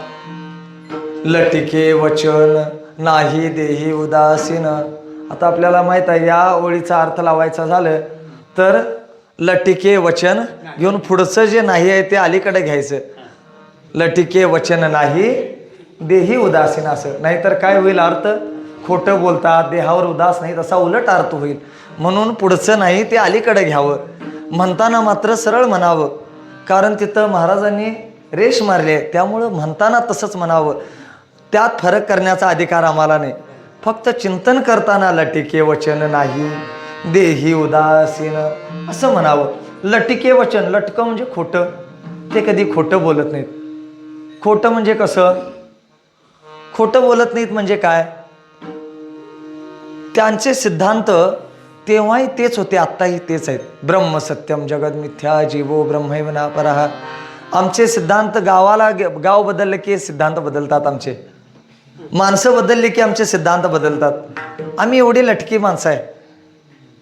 लटिके वचन नाही देही उदासीन. आता आपल्याला माहित आहे या ओळीचा अर्थ लावायचा झालं तर लटिके वचन घेऊन पुढचं जे नाही आहे ते अलीकडे घ्यायचं. लटिके वचन नाही देही उदासीन असं. नाहीतर काय होईल अर्थ खोटं बोलतात देहावर उदास नाही तसा उलट अर्थ होईल. म्हणून पुढचं नाही ते अलीकडे घ्यावं. म्हणताना मात्र सरळ म्हणावं कारण तिथं महाराजांनी रेष मारली आहे त्यामुळं म्हणताना तसंच म्हणावं. त्यात फरक करण्याचा अधिकार आम्हाला नाही. फक्त चिंतन करताना लटिके वचन नाही देही उदासीन असं म्हणावं. लटिके वचन लटकं म्हणजे खोटं. ते कधी खोटं बोलत नाहीत. खोटं म्हणजे कसं खोटं बोलत नाहीत म्हणजे काय त्यांचे सिद्धांत तेव्हाही तेच होते आत्ताही तेच आहेत. ब्रह्म सत्यम जगद मिथ्या जीवो ब्रह्मैव नापरः. आमचे सिद्धांत गाव बदलले की सिद्धांत बदलतात. आमचे माणसं बदलली की आमचे सिद्धांत बदलतात. आम्ही एवढी लटकी माणसं आहे.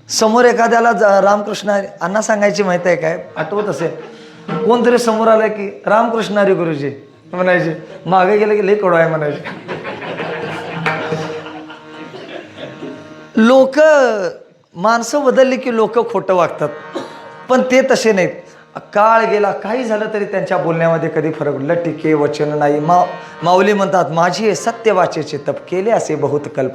समोर एखाद्याला रामकृष्ण अण्णा सांगायची माहिती आहे काय आठवत असेल कोणतरी समोर आलं की रामकृष्ण हरी गुरुजी म्हणायचे मागे गेले की लई कडू आहे म्हणायचे. लोक माणसं बदलली की लोक खोटं वागतात पण ते तसे नाहीत. काळ गेला काही झालं तरी त्यांच्या बोलण्यामध्ये कधी फरक. लटिके वचन नाही. माऊली म्हणतात माझी सत्य वाचेचे तप केले असे बहुत कल्प.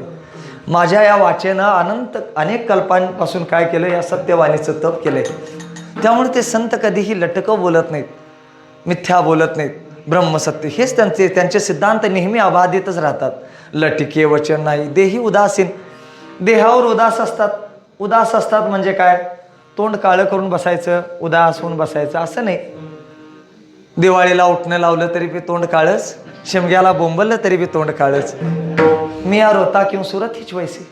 माझ्या या वाचेनं अनेक कल्पांपासून काय केलं या सत्यवाणीचं तप केलंय. त्यामुळे ते संत कधीही लटकं बोलत नाहीत मिथ्या बोलत नाहीत. ब्रह्मसत्य हेच त्यांचे सिद्धांत नेहमी अबाधितच राहतात. लटिके वचन नाही, देही उदासीन, देहावर उदास असतात. उदास असतात म्हणजे काय, तोंड काळं करून बसायचं, उदास होऊन बसायचं असं नाही. दिवाळीला उठणं लावलं तरी बी तोंड काळच, शिमग्याला बोंबललं तरी बी तोंड काळच. मी या रोता किंवा सुरत हीच वैसी.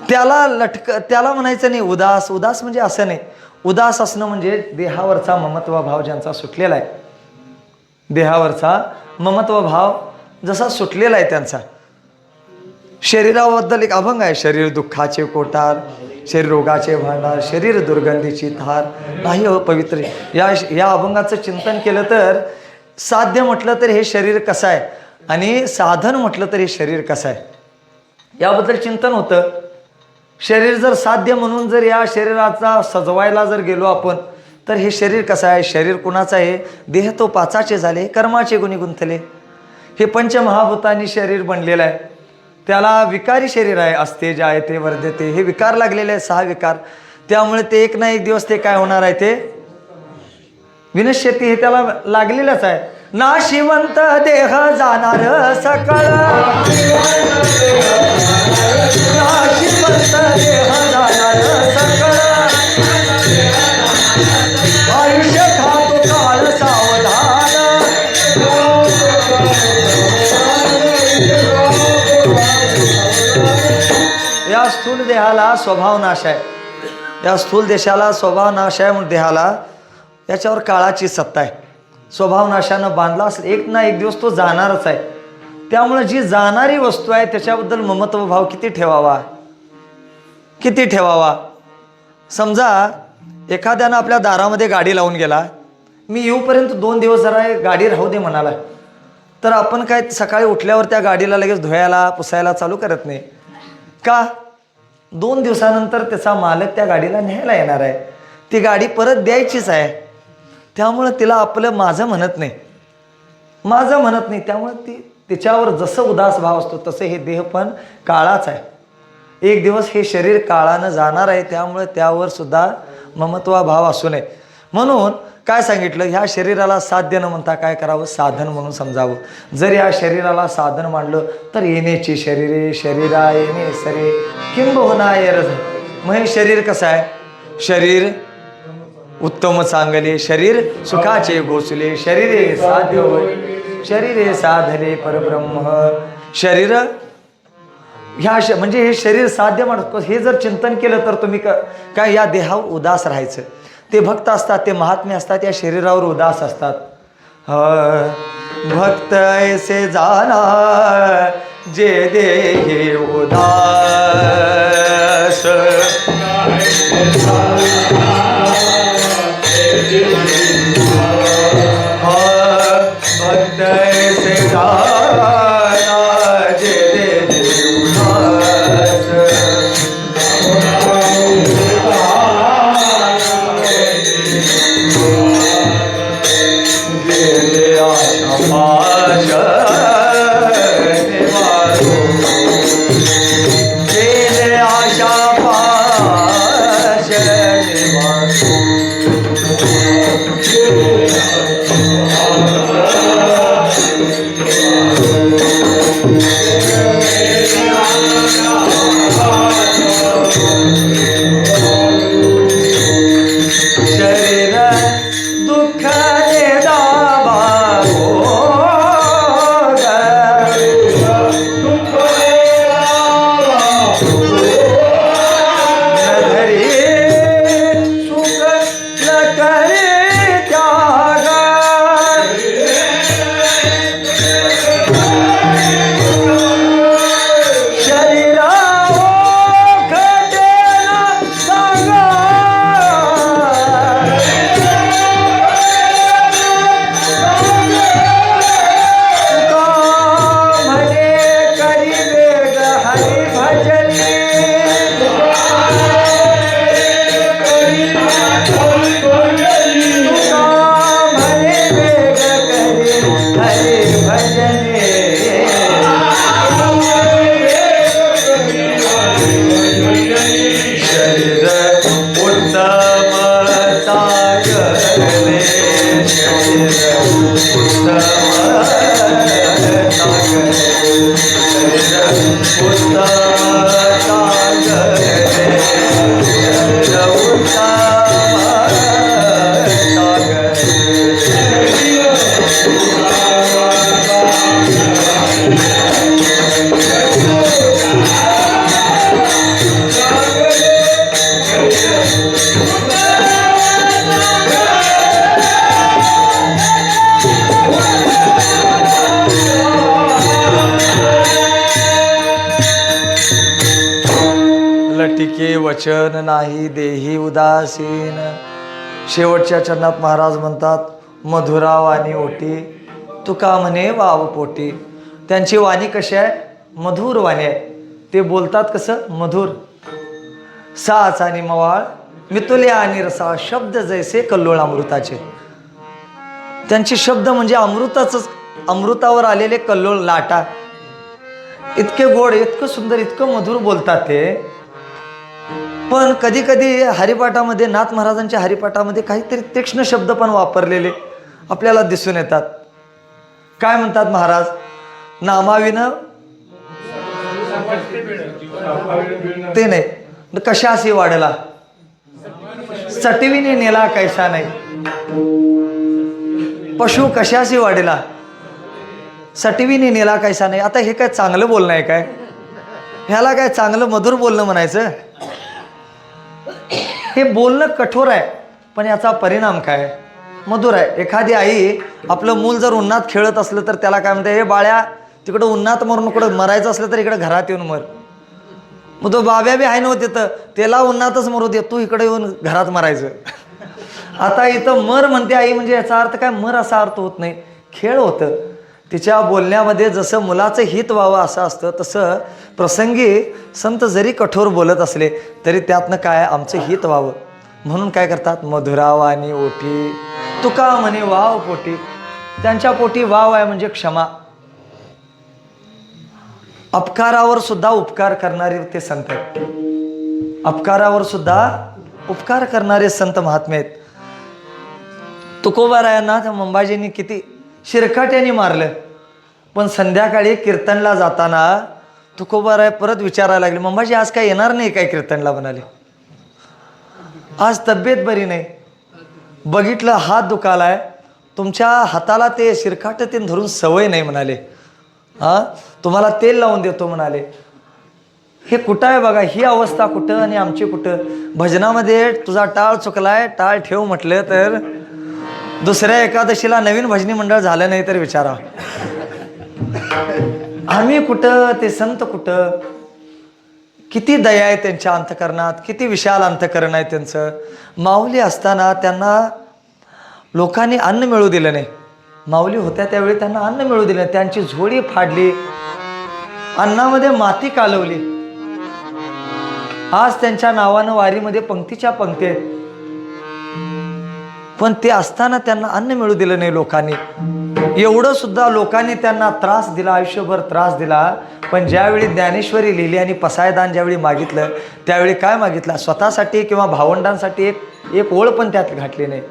त्याला म्हणायचं नाही उदास. उदास म्हणजे असं नाही. उदास असणं म्हणजे देहावरचा ममत्व भाव ज्यांचा सुटलेला आहे, देहावरचा ममत्व भाव जसा सुटलेला आहे त्यांचा. शरीराबद्दल एक अभंग आहे, शरीर दुःखाचे कोटार, शरीर रोगाचे भांडार, शरीर दुर्गंधीची धार, नाही अपवित्र. या अभंगाचं चिंतन केलं तर साध्य म्हटलं तर हे शरीर कसं आहे आणि साधन म्हटलं तर हे शरीर कसं आहे याबद्दल चिंतन होतं. शरीर जर साध्य म्हणून जर या शरीराचा सजवायला जर गेलो आपण तर हे शरीर कसं आहे, शरीर कुणाचं आहे, देह तो पाचाचे झाले, कर्माचे गुणी गुंतले. हे पंचमहाभूतांनी शरीर बनलेलं आहे. त्याला विकारी शरीर आहे, असते जायते वर्धते, हे विकार लागलेले आहे, 6 विकार. त्यामुळे ते एक ना एक दिवस ते काय होणार आहे, ते विनश्यती हे त्याला लागलेलंच आहे. नाशिवंत देह जाणार सकळ, नाशिवंत देह जाणार सकळ, आयुष्य खातो काळ सावधान. या स्थूल देहाला स्वभाव नाश आहे, या स्थूल देशाला स्वभाव नाश आहे म्हणून देहाला याच्यावर काळाची सत्ता आहे. स्वभाव नाशानं बांधला असेल, एक ना एक दिवस तो जाणारच आहे. त्यामुळे जी जाणारी वस्तू आहे त्याच्याबद्दल ममत्व भाव किती ठेवावा, किती ठेवावा. समजा एखाद्यानं आपल्या दारामध्ये गाडी लावून गेला, मी येऊपर्यंत 2 दिवस जरा गाडी राहू दे म्हणाला, तर आपण काय सकाळी उठल्यावर त्या गाडीला लगेच धुवायला पुसायला चालू करत नाही का. 2 दिवसानंतर त्याचा मालक त्या गाडीला न्यायला येणार आहे, ती गाडी परत द्यायचीच आहे. त्यामुळं तिला आपलं माझं म्हणत नाही, माझं म्हणत नाही. त्यामुळं ती तिच्यावर जसं उदास भाव असतो तसं हे देह पण काळाच आहे. एक दिवस हे शरीर काळानं जाणार आहे, त्यामुळे त्यावर सुद्धा ममत्वा भाव असू नये. म्हणून काय सांगितलं, ह्या शरीराला साध्य न म्हणता काय करावं, साधन म्हणून समजावं. जर या शरीराला साधन मांडलं तर येण्याची शरीरे शरीरा येणे सरे किंबहुना रज. मग हे शरीर कसं आहे, शरीर उत्तम चांगले, शरीर सुखाचे घोसले, शरीरे साध्य होय, शरीरे साधले परब्रह्म. शरीर ह्या म्हणजे हे शरीर साध्य म्हणतो. हे जर चिंतन केलं तर तुम्ही काय या देहावर उदास राहायचं. ते भक्त असतात, ते महात्मे असतात, या शरीरावर उदास असतात. भक्त ऐसे जाना जे देही उदास, भक्त ऐसे जाना जे देही उदास. आशा पाश वचन नाही देही उदासीन. शेवटच्या चरणात महाराज म्हणतात मधुरा वाणी ओटी तुका म्हणे वाव पोटी. त्यांची वाणी कशी आहे? मधुर वाणी आहे. ते बोलतात कसं? मधुर. साच आणि मवाळ मितुले आणि रसा शब्द जैसे कल्लोळ अमृताचे. त्यांचे शब्द म्हणजे अमृताच, अमृतावर आलेले कल्लोळ लाटा. इतके गोड, इतकं सुंदर, इतकं मधुर बोलतात ते. पण कधी कधी हरिपाठामध्ये, नाथ महाराजांच्या हरिपाठामध्ये काहीतरी तीक्ष्ण शब्द पण वापरलेले आपल्याला दिसून येतात. काय म्हणतात महाराज? नामाविनं ते नाही, कशासी वाढला चटवीने नेला कैसा नाही. पशु कशासी वाढला सटवीने नेला कैसा नाही. आता हे काय चांगलं बोलणं आहे काय? ह्याला काय चांगलं मधुर बोलणं म्हणायचं? हे बोलणं कठोर आहे, पण याचा परिणाम काय? मधुर आहे. एखादी आई आपलं मूल जर उन्हात खेळत असलं तर त्याला काय म्हणते? हे बाळ्या, तिकडं उन्हात मरून कुठं मरायचं असलं तर इकडं घरात येऊन मर. मग तो बाब्या बी आहे नव्हते तर त्याला उन्हातच मरू दे, तू इकडे येऊन घरात मरायचं. आता इथं मर म्हणते आई, म्हणजे याचा अर्थ काय? मर असा अर्थ होत नाही, खेळ होतं. तिच्या बोलण्यामध्ये जसं मुलाचं हित व्हावं असं असतं, तसं प्रसंगी संत जरी कठोर बोलत असले तरी त्यातनं काय? आमचं हित व्हावं म्हणून काय करतात? मधुरा वाणी ओठी तुका म्हणे वाव पोटी. त्यांच्या पोटी वाव आहे म्हणजे क्षमा. अपकारावर सुद्धा उपकार करणारे ते संत आहेत. अपकारावर सुद्धा उपकार करणारे संत महात्मे आहेत. तुकोबारायांना त्या मंबाजींनी किती शिरकाट्याने मारलं, पण संध्याकाळी कीर्तनला जाताना तुकोबाराय परत विचारायला लागले, मंबाजी आज काय येणार नाही काय कीर्तनला? म्हणाले आज तब्येत बरी नाही. बघितलं हात दुखालाय, तुमच्या हाताला ते शिरकाट्याने धरून सवय नाही म्हणाले. तुम्हाला तेल लावून देतो म्हणाले. हे कुठं आहे बघा, ही अवस्था कुठं आणि आमची कुठं? भजनामध्ये तुझा टाळ चुकलाय, टाळ ठेव म्हटलं तर दुसऱ्या एकादशीला नवीन भजनी मंडळ झालं नाही तर विचारा. आम्ही कुठं, ते संत कुठं? किती दया आहे त्यांच्या अंतकरणात, किती विशाल अंतकरण आहे त्यांचं. माऊली असताना त्यांना लोकांनी अन्न मिळू दिलं नाही. माऊली होत्या त्यावेळी त्यांना अन्न मिळू दिलं नाही. त्यांची झोळी फाडली, अन्नामध्ये माती कालवली. आज त्यांच्या नावानं वारीमध्ये पंक्तीच्या पंक्ती आहेत, पण ते असताना त्यांना अन्न मिळू दिलं नाही लोकांनी. एवढं सुद्धा लोकांनी त्यांना त्रास दिला, आयुष्यभर त्रास दिला. पण ज्यावेळी ज्ञानेश्वरी लिहिली आणि पसायदान ज्यावेळी मागितलं त्यावेळी काय मागितलं? स्वतःसाठी किंवा भावंडांसाठी एक ओळ पण त्यात घातली नाही.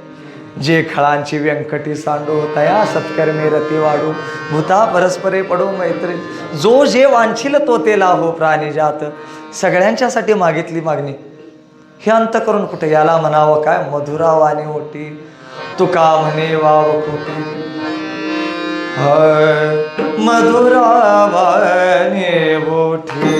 जे खळांची व्यंकटी सांडो तया सत्कर्मे रती वाढू भूता परस्परे पडो मैत्री. जो जे वांछिल तो ते लाभो प्राणी जात. सगळ्यांच्यासाठी मागितली मागणी. हे अंत करून कुठे? याला म्हणावं काय? मधुरा वाणी ओटी तुका म्हणे वाव खोटी. मधुरा वाणी ओठी